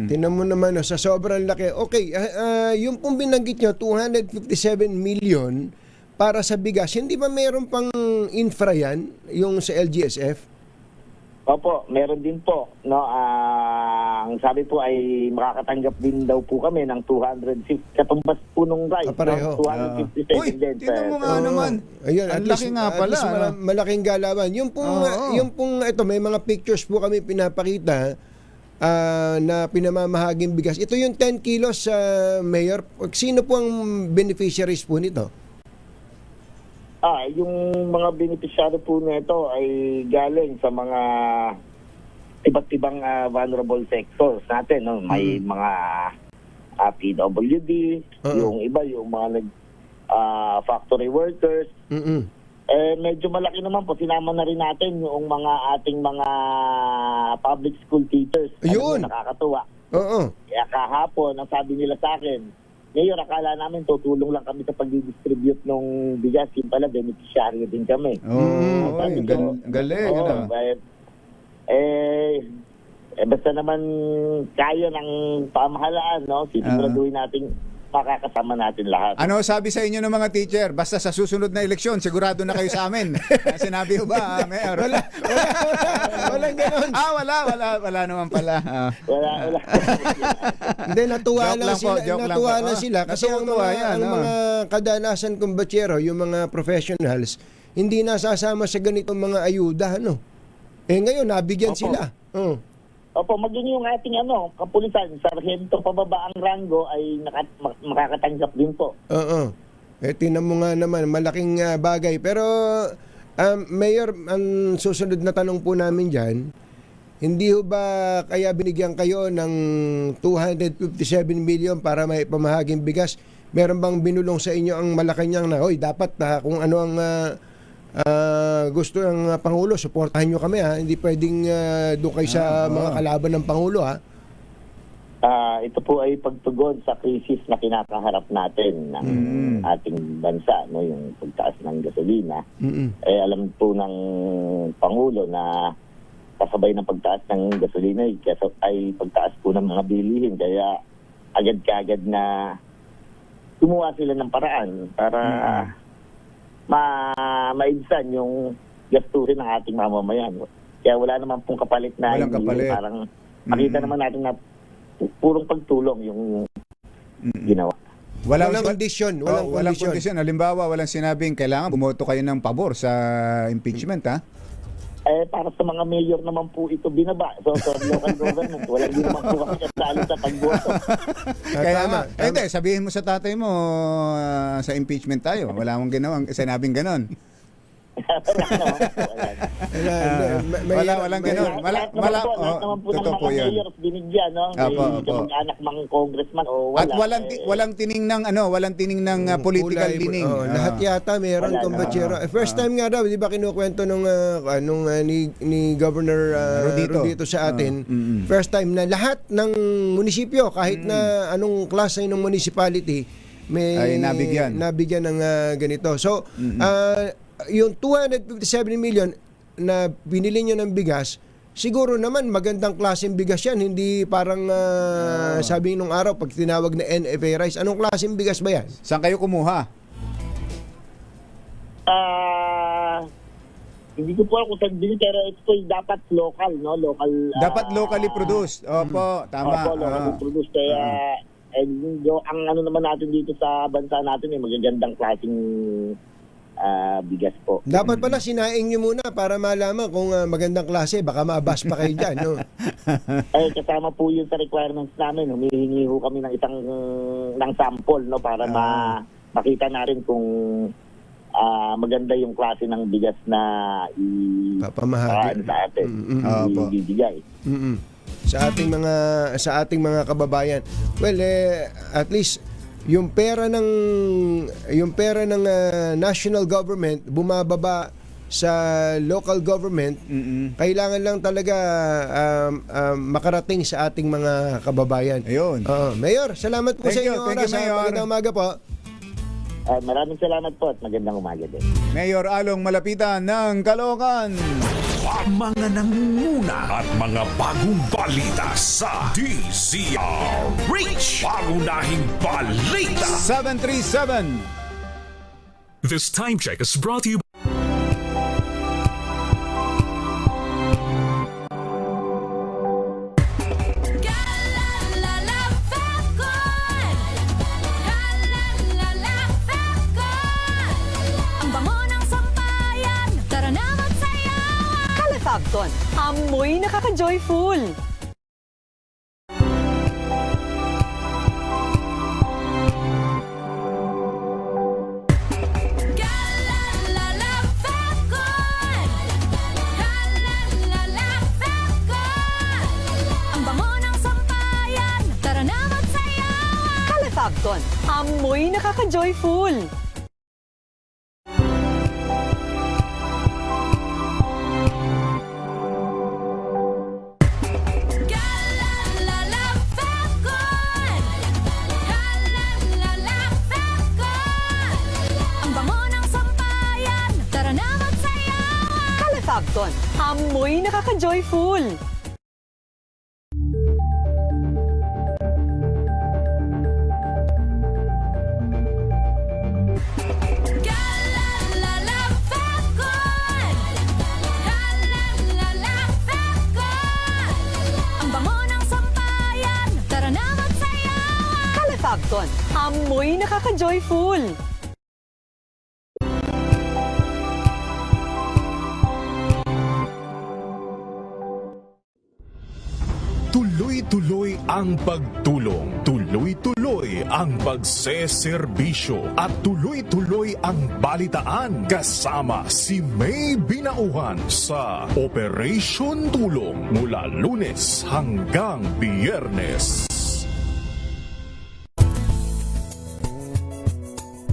Tinan mo naman, sa sobrang laki. Okay, yung pong binanggit nyo, 257 million para sa bigas. Hindi ba meron pang infra yan, yung sa LGSF? Opo, meron din po. No, ang sabi po ay makakatanggap din daw po kami ng 250. Katumbas po nung rice. Pareho. 257 din. Tingnan mo nga naman. Ayun, ang laki nga pala. Malaking galawan. Yung pong ito, may mga pictures po kami pinapakita na pinamamahaging bigas. Ito yung 10 kilos, Mayor. Sino po ang beneficiaries po nito? Yung mga beneficiary po nito ay galing sa mga iba't ibang vulnerable sectors natin, no? May mga PWD, yung iba yung mga factory workers. Medyo malaki naman po, sinama na rin natin yung mga ating mga public school teachers. Ayun. Nakakatuwa. Oo. Kaya kahapon, ang sabi nila sa akin, ngayon akala namin tutulong lang kami sa pag-distribute ng bigas, yung pala beneficiary din kami. Galing. Oo, basta naman kaya ng pamahalaan, no? Siguraduhin natin makakasama natin lahat. Ano sabi sa inyo ng mga teacher? Basta sa susunod na eleksyon, sigurado na kayo sa amin. Sinabi ko ba, Mayor? Walang ganon. Wala naman pala. Wala. Hindi, natuwa Joke lang lang po, sila. joke lang Natuwa po. lang sila kasi ang Natutuwa mga, yan, ang mga kadalasan kong batsero, yung mga professionals, hindi nasasama sa ganitong mga ayuda, ano? Ngayon, nabigyan sila. Opo, maging yung ating kapulisan, sarhento pababa ang rango ay makakatanggap din po. Oo. Tingnan mo nga naman, malaking bagay. Pero, Mayor, ang susunod na tanong po namin dyan, hindi ho ba kaya binigyan kayo ng 257 million para may pamahaging bigas? Meron bang binulong sa inyo ang Malacanang na, hoy, dapat kung ano ang gusto ng Pangulo, suportahan nyo kami, ha? Hindi pwedeng doon kayo sa mga kalaban ng Pangulo, ha? Ito po ay pagtugon sa krisis na kinakaharap natin ng ating bansa, no, yung pagtaas ng gasolina. Alam po ng Pangulo na kasabay ng pagtaas ng gasolina ay pagtaas po ng mga bilihin, kaya agad-kagad na gumawa sila ng paraan para maibsan yung gastusin ng ating mamamayan. Kaya wala naman pong kapalit na parang makita naman natin na purong pagtulong yung ginawa. Walang kondisyon. Walang kondisyon. Halimbawa, walang sinabing kailangan bumoto kayo ng pabor sa impeachment, ha? Para sa mga mayor naman po ito binaba. So, local government, walang din naman po kasi kasali sa pagboto. Kaya hindi, sabihin mo sa tatay mo sa impeachment tayo. Wala mong ginawang sinabing ganon. Walang ganon. Lahat naman po ng mga mayors binigyan, no? Mag-anak mga congressman o wala. At walang tining ng political leaning. Lahat yata meron kumbatsero. First time nga daw, di ba kinukwento nung ni Governor Rodito sa atin, first time na lahat ng munisipyo, kahit na anong klase ng municipality, may nabigyan ng ganito. So, yung 257 million na binili nyo ng bigas, siguro naman magandang klaseng bigas yan. Hindi parang sabi nung araw pag tinawag na NFA rice. Anong klaseng bigas ba yan? Saan kayo kumuha? Hindi ko po alam kung saan din, pero ito dapat local, no? Dapat locally produced. Opo, tama. Opo, locally produced. Kaya ang ano naman natin dito sa bansa natin ay magagandang klaseng bigas po. Dapat pala sinaing nyo muna para malaman kung magandang klase. Baka maabas pa kayo dyan, no? Kasama po yun sa requirements namin. Humihingi ho kami ng isang ng sample, no? Para makita natin kung maganda yung klase ng bigas na papamahagi sa atin. Ibibigay. Sa ating mga kababayan. Well, at least yung pera ng national government bumababa sa local government, kailangan lang talaga makarating sa ating mga kababayan. Ayun. Mayor, salamat po sa inyong oras. Magandang umaga po. Maraming salamat po at magandang umaga din. Mayor Along Malapitan ng Caloocan. Mga nangunguna at mga bagong balita sa DZRH. Pangunahing balita. 737. This time check is brought to you amoy nakaka-joyful. Kalefabton, amoy nakaka-joyful. Kalefabton, amoy nakaka-joyful. Kalefabton, amoy nakaka-joyful. Tuloy-tuloy ang pagtulong, tuloy-tuloy ang pagseserbisyo at tuloy-tuloy ang balitaan kasama si May Binauhan sa Operation Tulong mula Lunes hanggang Biyernes.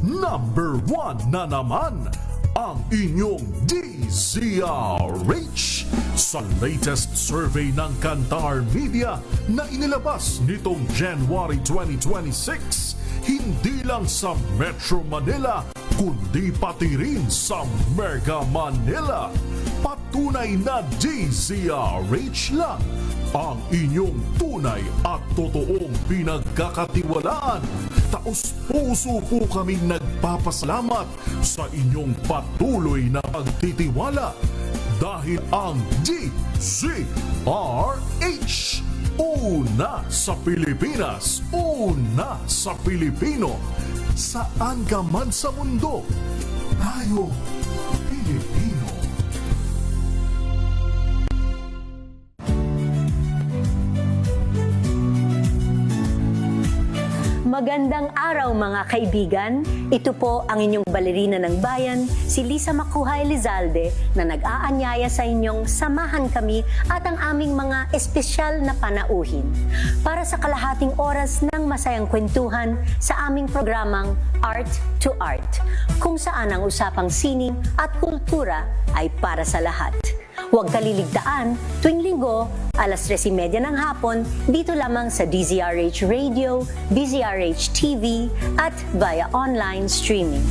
Number 1 na naman ang inyong DZRH sa latest survey ng Kantar Media na inilabas nitong January 2026, hindi lang sa Metro Manila kundi pati rin sa Mega Manila. Patunay na DZRH lang ang inyong tunay at totoong pinagkakatiwalaan. Taos-puso po kaming nagpapasalamat sa inyong patuloy na pagtitiwala dahil ang DZRH, una sa Pilipinas, una sa Pilipino. Saan ka man sa mundo, tayo Pilipino. Magandang araw mga kaibigan. Ito po ang inyong balerina ng bayan, si Lisa Macuha Elizalde, na nag-aanyaya sa inyong samahan kami at ang aming mga espesyal na panauhin para sa kalahating oras ng masayang kwentuhan sa aming programang Art to Art, kung saan ang usapang sining at kultura ay para sa lahat. Huwag kaliligtaan, tuwing linggo, alas 3:30 ng hapon, dito lamang sa DZRH Radio, DZRH TV, at via online streaming.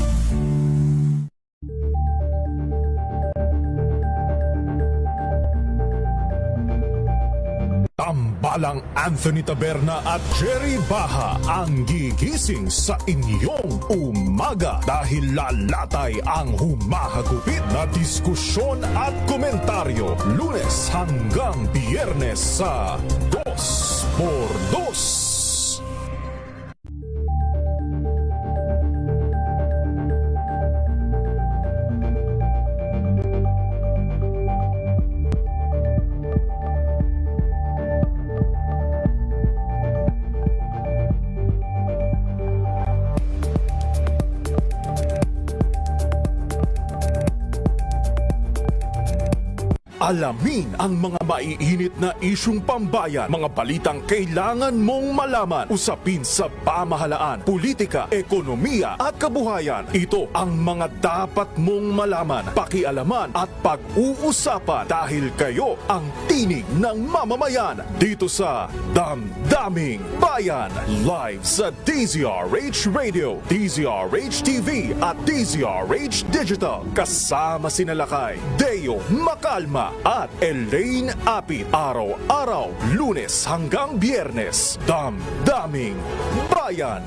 Tambalang Anthony Taberna at Jerry Baha ang gigising sa inyong umaga dahil lalatay ang humahagupit na diskusyon at komentaryo Lunes hanggang Biyernes sa 2x2. Alamin ang mga maiinit na isyung pambayan, mga balitang kailangan mong malaman, usapin sa pamahalaan, politika, ekonomiya at kabuhayan. Ito ang mga dapat mong malaman, pakialaman at pag-uusapan dahil kayo ang tinig ng mamamayan dito sa Damdaming Bayan. Live sa DZRH Radio, DZRH TV at DZRH Digital. Kasama sina Lakay, Deo Macalma at Elaine Apit. Araw-araw, Lunes hanggang Biyernes. Damdaming Bayan.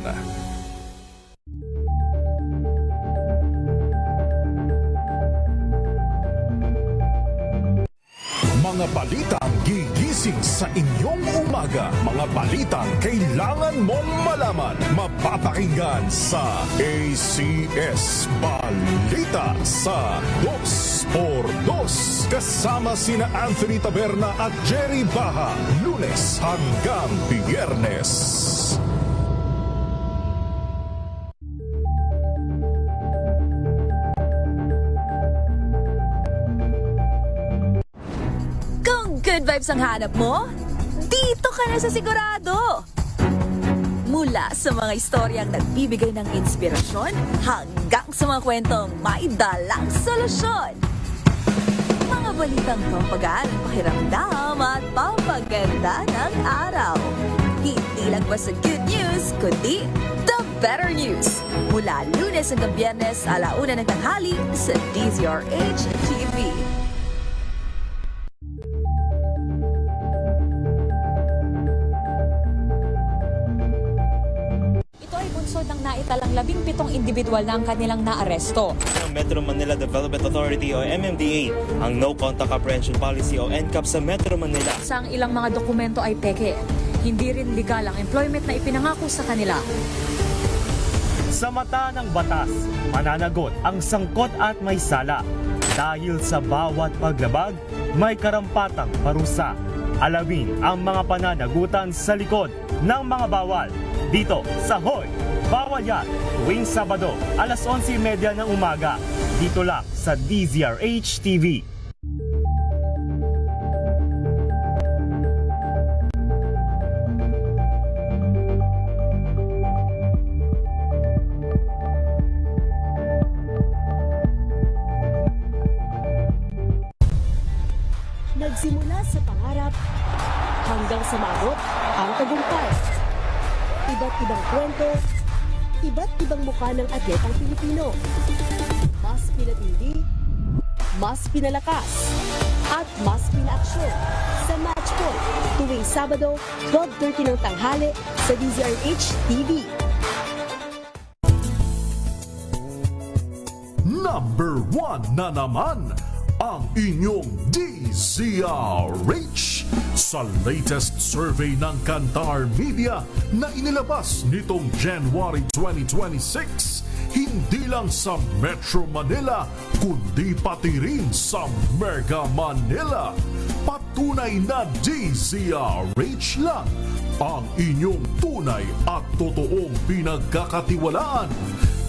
Mga balitang gigising sa inyong umaga. Mga balitang kailangan mong malaman. Mapapakinggan sa ACS Balita sa 2x2. Kasama sina Anthony Taberna at Jerry Baha. Lunes hanggang Biyernes. Good vibes ang hanap mo? Dito ka na sa sigurado! Mula sa mga istoryang nagbibigay ng inspirasyon hanggang sa mga kwentong may dalang solusyon. Mga balitang pampagaan ang pakiramdam at pampaganda ng araw. Hindi lang ba sa good news, kundi the better news. Mula Lunes hanggang Biyernes, 1:00 ng tanghali sa DZRH TV. Ito ay bunsod ng naitalang 17 individual na ang kanilang naaresto. Ng Metro Manila Development Authority o MMDA ang No Contact Apprehension Policy o NCAP sa Metro Manila. Sa ang ilang mga dokumento ay peke. Hindi rin legal ang employment na ipinangako sa kanila. Sa mata ng batas, mananagot ang sangkot at may sala. Dahil sa bawat paglabag, may karampatang parusa. Alamin ang mga pananagutan sa likod ng mga bawal. Dito sa Hoy! Bawal Yan! Tuwing Sabado, 11:30 ng umaga. Dito lang sa DZRH TV. Nagsimula sa pangarap hanggang sa maabot ang tagumpay. Iba't ibang kwento, iba't ibang mukha ng atletang Pilipino. Mas pinatindi, mas pinalakas, at mas pinaaksyon sa Match Point tuwing Sabado, 12:30 ng tanghali sa DZRH TV. Number 1 na naman ang inyong DZRH sa latest survey ng Kantar Media na inilabas nitong January 2026. Hindi lang sa Metro Manila, kundi pati rin sa Mega Manila. Patunay na DZRH lang ang inyong tunay at totoong pinagkakatiwalaan.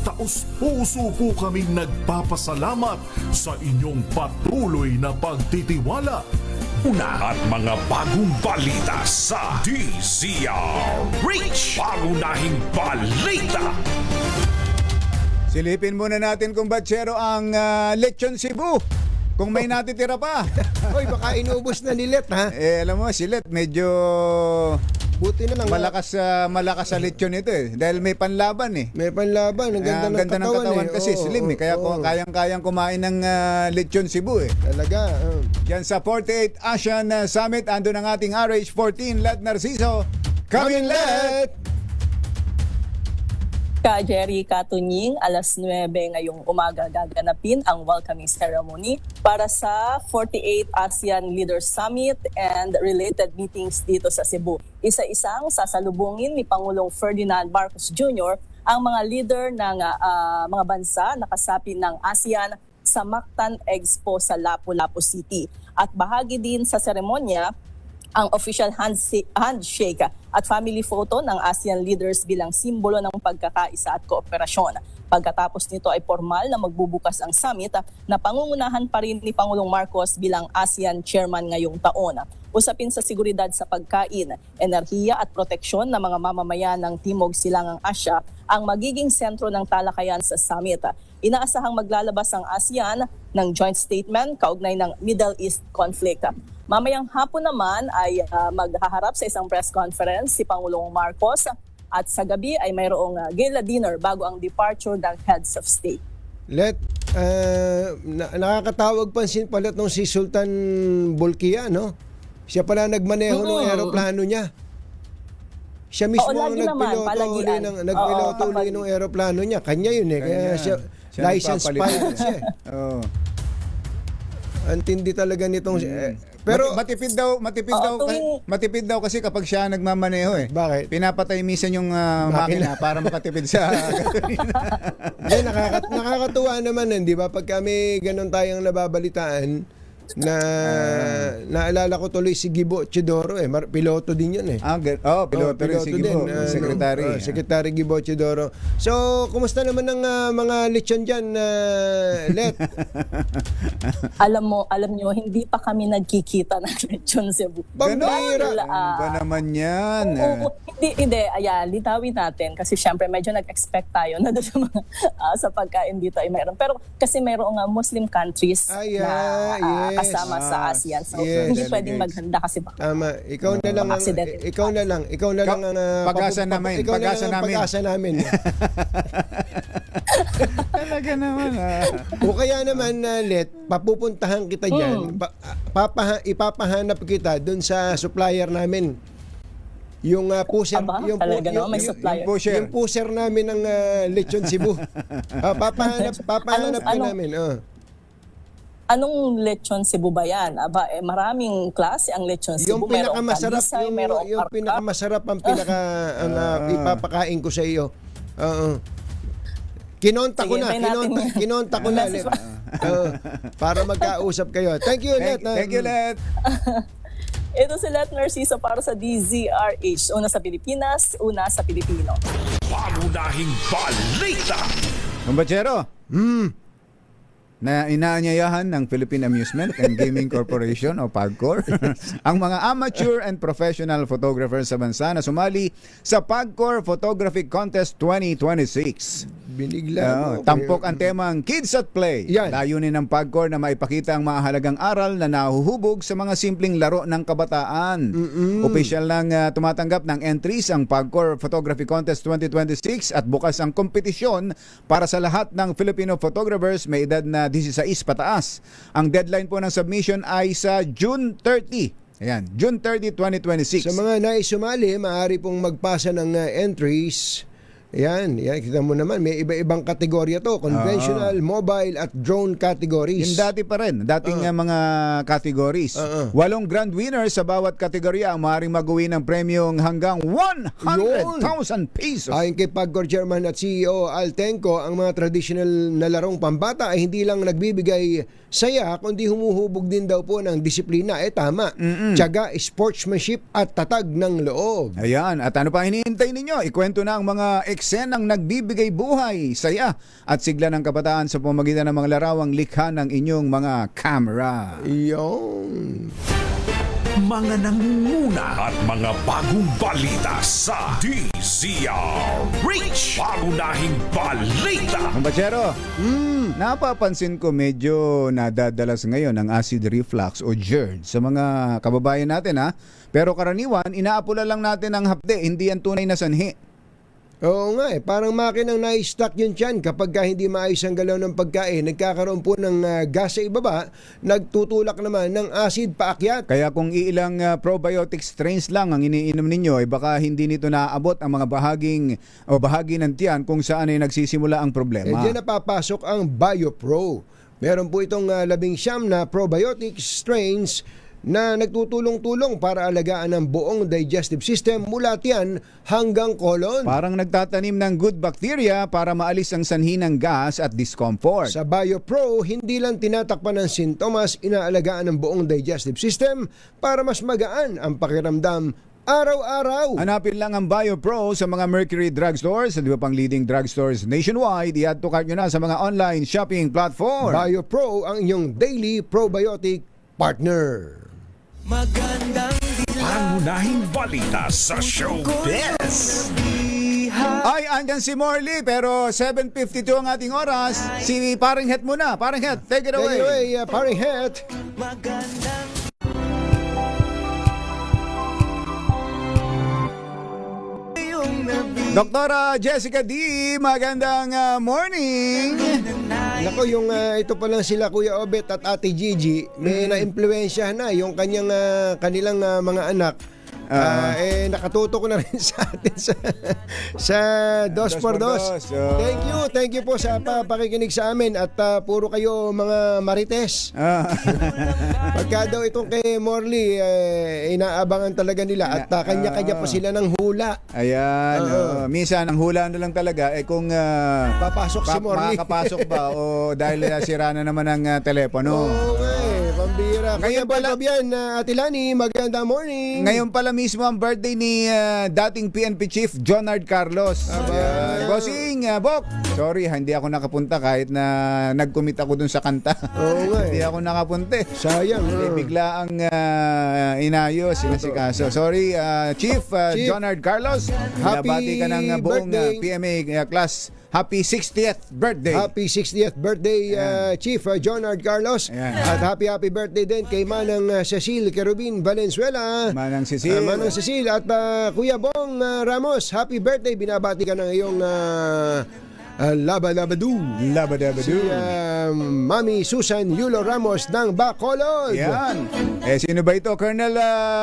Taos-puso po kaming nagpapasalamat sa inyong patuloy na pagtitiwala. Una at mga bagong balita sa DZRH. Pangunahing balita. Silipin muna natin kung batsero ang Lechon Cebu. Kung may natitira pa. Hoy, baka inubos na ni Let, ha? Alam mo, si Let medyo buti na lang malakas sa lechon ito eh. Dahil may panlaban eh. May panlaban. Ang ganda, ng katawan kasi slim eh. Kaya kayang-kayang kumain ng Lechon Cebu eh. Talaga. Yan sa 48 ASEAN Summit, ando ng ating RH14, Let Narciso. Coming Let! Ka Jerry Katunying, 9:00 ngayong umaga gaganapin ang welcoming ceremony para sa 48 ASEAN Leaders Summit and related meetings dito sa Cebu. Isa-isang sasalubungin ni Pangulong Ferdinand Marcos Jr. ang mga leader ng mga bansa na kasapi ng ASEAN sa Mactan Expo sa Lapu-Lapu City. At bahagi din sa seremonya ang official handshake at family photo ng ASEAN leaders bilang simbolo ng pagkakaisa at kooperasyon. Pagkatapos nito ay formal na magbubukas ang summit na pangungunahan pa rin ni Pangulong Marcos bilang ASEAN chairman ngayong taon. Usapin sa seguridad sa pagkain, enerhiya at proteksyon ng mga mamamayan ng Timog Silangang Asya ang magiging sentro ng talakayan sa summit. Inaasahang maglalabas ang ASEAN ng joint statement kaugnay ng Middle East conflict. Mamayang hapon naman ay maghaharap sa isang press conference si Pangulong Marcos at sa gabi ay mayroong gala dinner bago ang departure ng heads of state. Let, nakakatawag pansin pala nung si Sultan Bolkiah, no? Siya pala nagmaneho ng aeroplano niya. Siya mismo ang nagpiloto uli ng aeroplano niya. Kanya yun eh. Kaya siya license pilot siya. Antindi talaga nitong pero matipid daw kasi kapag siya nagmamaneho eh. Bakit? Pinapatay minsan yung makina para makatipid sa gasolina. Nakakatuwa naman, di ba? Pag kami ganun tayong nababalitaan, Naalala ko tuloy si Gibo Chidoro piloto din yun Piloto rin si Gibo, secretary. Secretary Gibo Chidoro. So, kumusta naman ang mga lechon dyan, Let? Alam nyo, hindi pa kami nagkikita ng lechon Cebu. Bambira! Ba naman yan? Oo, hindi. Litawin natin kasi syempre medyo nag-expect tayo na doon sa mga sa pagkain dito ay mayroon. Pero kasi mayroong Muslim countries na kasama sa ASEAN. So hindi pwedeng maghanda kasi baka. Tama. Ikaw na lang ang pag-asa namin. Pag-asa namin. Talaga naman. O kaya naman, Let, papupuntahan kita dyan. Ipapahanap kita dun sa supplier namin. Yung pusher, yung pusher namin ng Lechon Cebu. Papahanap namin. Anong lechon Cebu ba yan? Maraming klase ang lechon Cebu. Yung pinakamasarap, yung pinakamasarap ang ipapakain ko sa iyo. Kinonta ko na. Let. Para magkausap kayo. Thank you, Let. Thank you, Let. Ito si Let Narciso para sa DZRH. Una sa Pilipinas, una sa Pilipino. Pangunahing balita. Kumbachero, na inaanyayahan ng Philippine Amusement and Gaming Corporation o PAGCOR ang mga amateur and professional photographers sa bansa na sumali sa PAGCOR Photography Contest 2026. Binigla. Tampok ang temang Kids at Play. Layunin ng PAGCOR na maipakita ang mahalagang aral na nahuhubog sa mga simpleng laro ng kabataan. Opisyal lang tumatanggap ng entries ang PAGCOR Photography Contest 2026 at bukas ang kompetisyon para sa lahat ng Filipino photographers may edad na 16 pataas. Ang deadline po ng submission ay sa June 30. Ayan, June 30, 2026. Sa mga nais sumali, maaari pong magpasa ng entries. Yan, kita mo naman, may iba-ibang kategorya to. Conventional, mobile, at drone categories. Yung dati pa rin, dating mga categories. 8 grand winners sa bawat kategorya ang maaaring mag-uwi ng premyong hanggang 100,000 pesos. Ayon kay PAGCOR Chairman at CEO Al Tenco, ang mga traditional na larong pambata ay hindi lang nagbibigay saya, kundi humuhubog din daw po ng disiplina. Tama. Tiyaga, sportsmanship at tatag ng loob. Ayan, at ano pa hinihintay ninyo? Ikwento na ang mga eksenang nagbibigay buhay, saya at sigla ng kabataan sa pamamagitan ng mga larawang likha ng inyong mga camera. Iyon. Mga nangunguna at mga bagong balita sa DZRH. Pangunahing balita. Kumbachero, napapansin ko medyo nadadalas ngayon ang acid reflux o GERD sa mga kababayan natin Pero karaniwan, inaapula lang natin ang hapde, hindi ang tunay na sanhi. Oo nga parang makinang na-stuck yun dyan kapag hindi maayos ang galaw ng pagkain, nagkakaroon po ng gas sa ibaba, nagtutulak naman ng acid paakyat. Kaya kung ilang probiotic strains lang ang iniinom ninyo, baka hindi nito naaabot ang mga bahagi ng tiyan kung saan ay nagsisimula ang problema. Diyan napapasok ang BioPro. Meron po itong 19 na probiotic strains na nagtutulong-tulong para alagaan ang buong digestive system mula tiyan hanggang kolon. Parang nagtatanim ng good bacteria para maalis ang sanhi ng gas at discomfort. Sa BioPro, hindi lang tinatakpan ng sintomas, inaalagaan ang buong digestive system para mas magaan ang pakiramdam araw-araw. Hanapin lang ang BioPro sa mga Mercury drugstores at iba pang leading drugstores nationwide. I-add to cart nyo na sa mga online shopping platform. BioPro ang inyong daily probiotic partner. Pangunahing balita sa showbiz. Ay, andyan si Morley, pero 7:52 ang ating oras. Si Paring Het muna. Paring Het, take it away. Take it away, Paring Het. Doktora Jessica D, magandang morning. Nako, yung ito pa lang sila Kuya Obet at Ate Gigi, may na-impluwensya na yung kanilang mga anak. Nakatuto ko na rin sa atin sa Dos por Dos. Thank you po sa pakikinig sa amin at puro kayo mga marites. Pagka daw itong kay Morley, inaabangan talaga nila at kanya-kanya pa sila ng hula. Ayan, minsan ang hula na lang talaga kung papasok si Morley. Makakapasok ba o dahil sira na naman ang telepono. Oo nga Pambira. Kaya pala yan, Ate Lani, magandang morning. Ngayon pala mismo ang birthday ni dating PNP Chief Jonard Carlos. Bossing, Bok. Sorry, hindi ako nakapunta kahit na nag-commit ako dun sa kanta. Oo nga. Hindi ako nakapunta. Sayang. Bigla ang inayos, sinasikaso. Sorry, Chief Jonard Carlos. Happy ka ng buong PMA class. Happy 60th birthday. Happy 60th birthday, Chief Jonard Carlos. At happy birthday din kay Manang Cecil Kerubin Valenzuela. Manang Cecil. Manang Cecil at Kuya Bong Ramos. Happy birthday. Binabati ka ng iyong Labadabadu. Si Mami Susan Yulo Ramos ng Bacolod. Yan. Sino ba ito? Colonel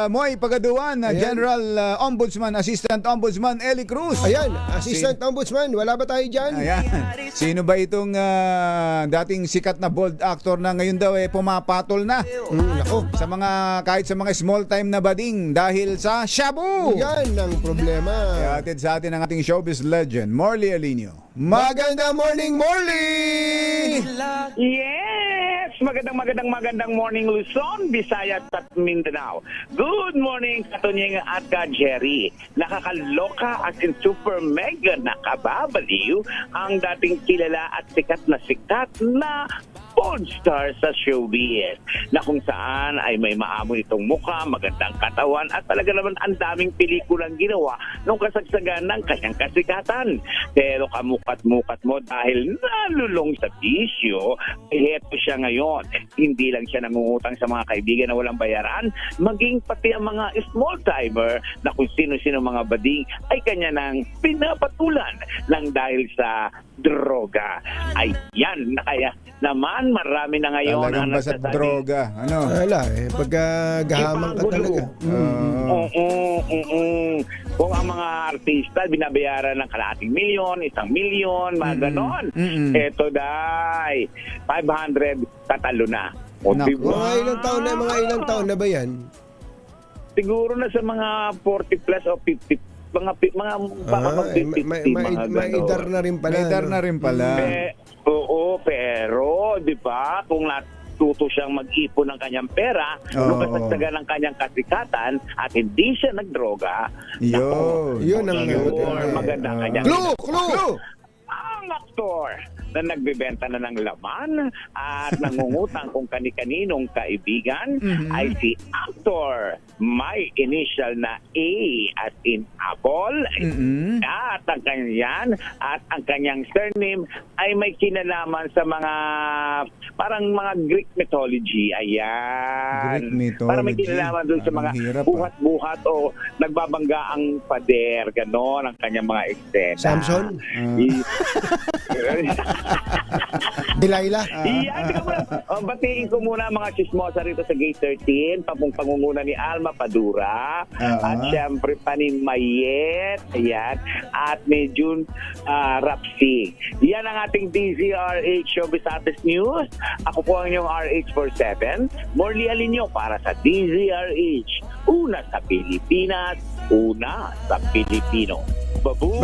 Moy Pagaduan, General Ombudsman, Assistant Ombudsman Eli Cruz. Ayan, Assistant Ombudsman. Wala ba tayo dyan? Ayan. Sino ba itong dating sikat na bold actor na ngayon daw pumapatol na? Nako. Sa mga, kahit sa mga small time na bading dahil sa shabu. Yan ang problema. Atid sa atin ang ating showbiz legend, Morley Alinio. Magandang morning, Morley! Yes! Magandang morning Luzon, Visayas at Mindanao. Good morning Katunying at Jerry. Nakakaloka at in super mega nakababaliw ang dating kilala at sikat na porn star sa showbiz na kung saan ay may maamoy itong mukha, magandang katawan at talaga naman ang daming pelikulang ginawa nung kasagsagan ng kanyang kasikatan. Pero kamukat-mukat mo dahil nalulong sa bisyo, heto siya ngayon. Hindi lang siya nangungutang sa mga kaibigan na walang bayaran, maging pati ang mga small-timer na kung sino-sino mga bading ay kanya nang pinapatulan lang dahil sa droga. Ayan na kaya naman marami na ngayon talagang basta droga. Ano? Wala pagka gahamang ka talaga. Kung ang mga artista binabayaran ng kalahating milyon, 1 milyon, mga ganon. Eto dahil 500 tatalo na. O, diba? Mga ilang taon na ba yan? Siguro na sa mga 40 plus o 50 may idar na rin pala. May idar na rin pala. Oo, pero, di ba, kung natuto siyang mag-ipon ng kanyang pera, nung kasagsagan ng kanyang kasikatan at hindi siya nagdroga, yun ang maganda kanyang Clue! Ang aktor na nagbebenta na ng laman at nangungutang kung kani-kaninong kaibigan ay si actor may initial na A as in apple at ang kanyang surname ay may kinalaman sa mga parang mga Greek mythology. Ayan. Parang may kinalaman doon sa mga buhat-buhat o nagbabangga ang pader, ganon ang kanyang mga eksena. Samson? Delilah? Batiin ko muna mga chismosa rito sa Gate 13, pangunguna ni Alma Padura, at syempre Panin Mayet, ayan, at medyo Rapsi. Yan ang ating DZRH Showbiz Artist News. Ako po ang inyong RH47, Morley Alinio para sa DZRH. Una sa Pilipinas, una sa Pilipino. Babu!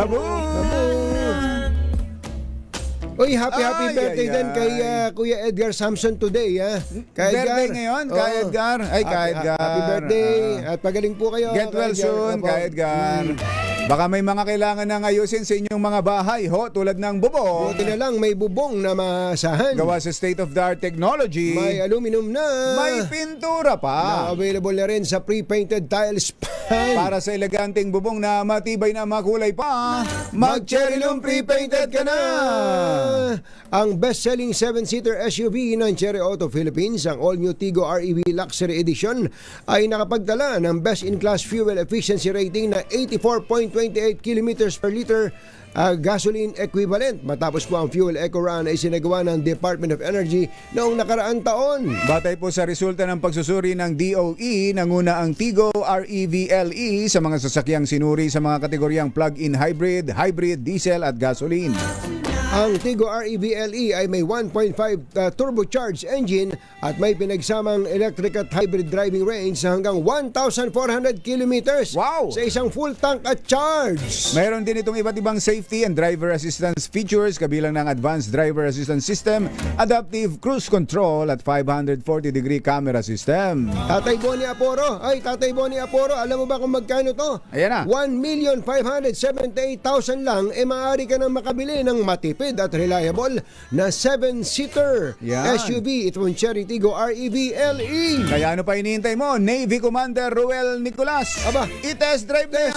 Uy, happy birthday din kay Kuya Edgar Samson today, ha? Birthday ngayon, kay Edgar. Happy birthday. At pagaling po kayo. Get well soon, kay Edgar. Baka may mga kailangan ng ayusin sa inyong mga bahay, tulad ng bubong. Buti na lang may bubong na maasahan. Gawa sa state-of-the-art technology. May aluminum na. May pintura pa. Na available na rin sa pre-painted tiles pan. Para sa eleganteng bubong na matibay na makulay pa, mag-Cherylum pre-painted ka na. Ang best-selling 7-seater SUV ng Cherry Auto Philippines, ang all-new Tigo REV Luxury Edition, ay nakapagtala ng best-in-class fuel efficiency rating na 84.28 kilometers per liter gasoline equivalent. Matapos po ang fuel eco run ay sinagawa ng Department of Energy noong nakaraang taon. Batay po sa resulta ng pagsusuri ng DOE, nanguna ang Tigo REV-LE sa mga sasakyang sinuri sa mga kategoryang plug-in hybrid, diesel at gasoline. Ang Tigo REV LE ay may 1.5 turbocharged engine at may pinagsamang electric at hybrid driving range na hanggang 1,400 kilometers sa isang full tank at charge. Mayroon din itong iba't ibang safety and driver assistance features kabilang ng advanced driver assistance system, adaptive cruise control at 540-degree camera system. Tatay Bonnie Aporo, alam mo ba kung magkano to? Ayan na. 1,578,000 lang, maaari ka nang makabili ng matipid at reliable na 7-seater SUV. Itong Cherry Tigo REV LE. Kaya ano pa hinihintay mo? Navy Commander Ruel Nicolas. Aba, i-test drive na yan!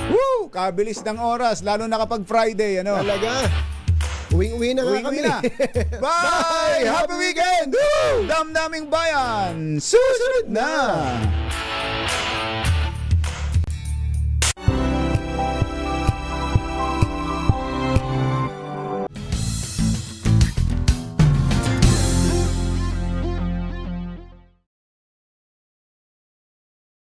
Woo! Kabilis ng oras, lalo na kapag Friday, ano? Talaga. Uwi na nga kami. Bye! Happy weekend! Woo! Damdaming bayan! Susunod na!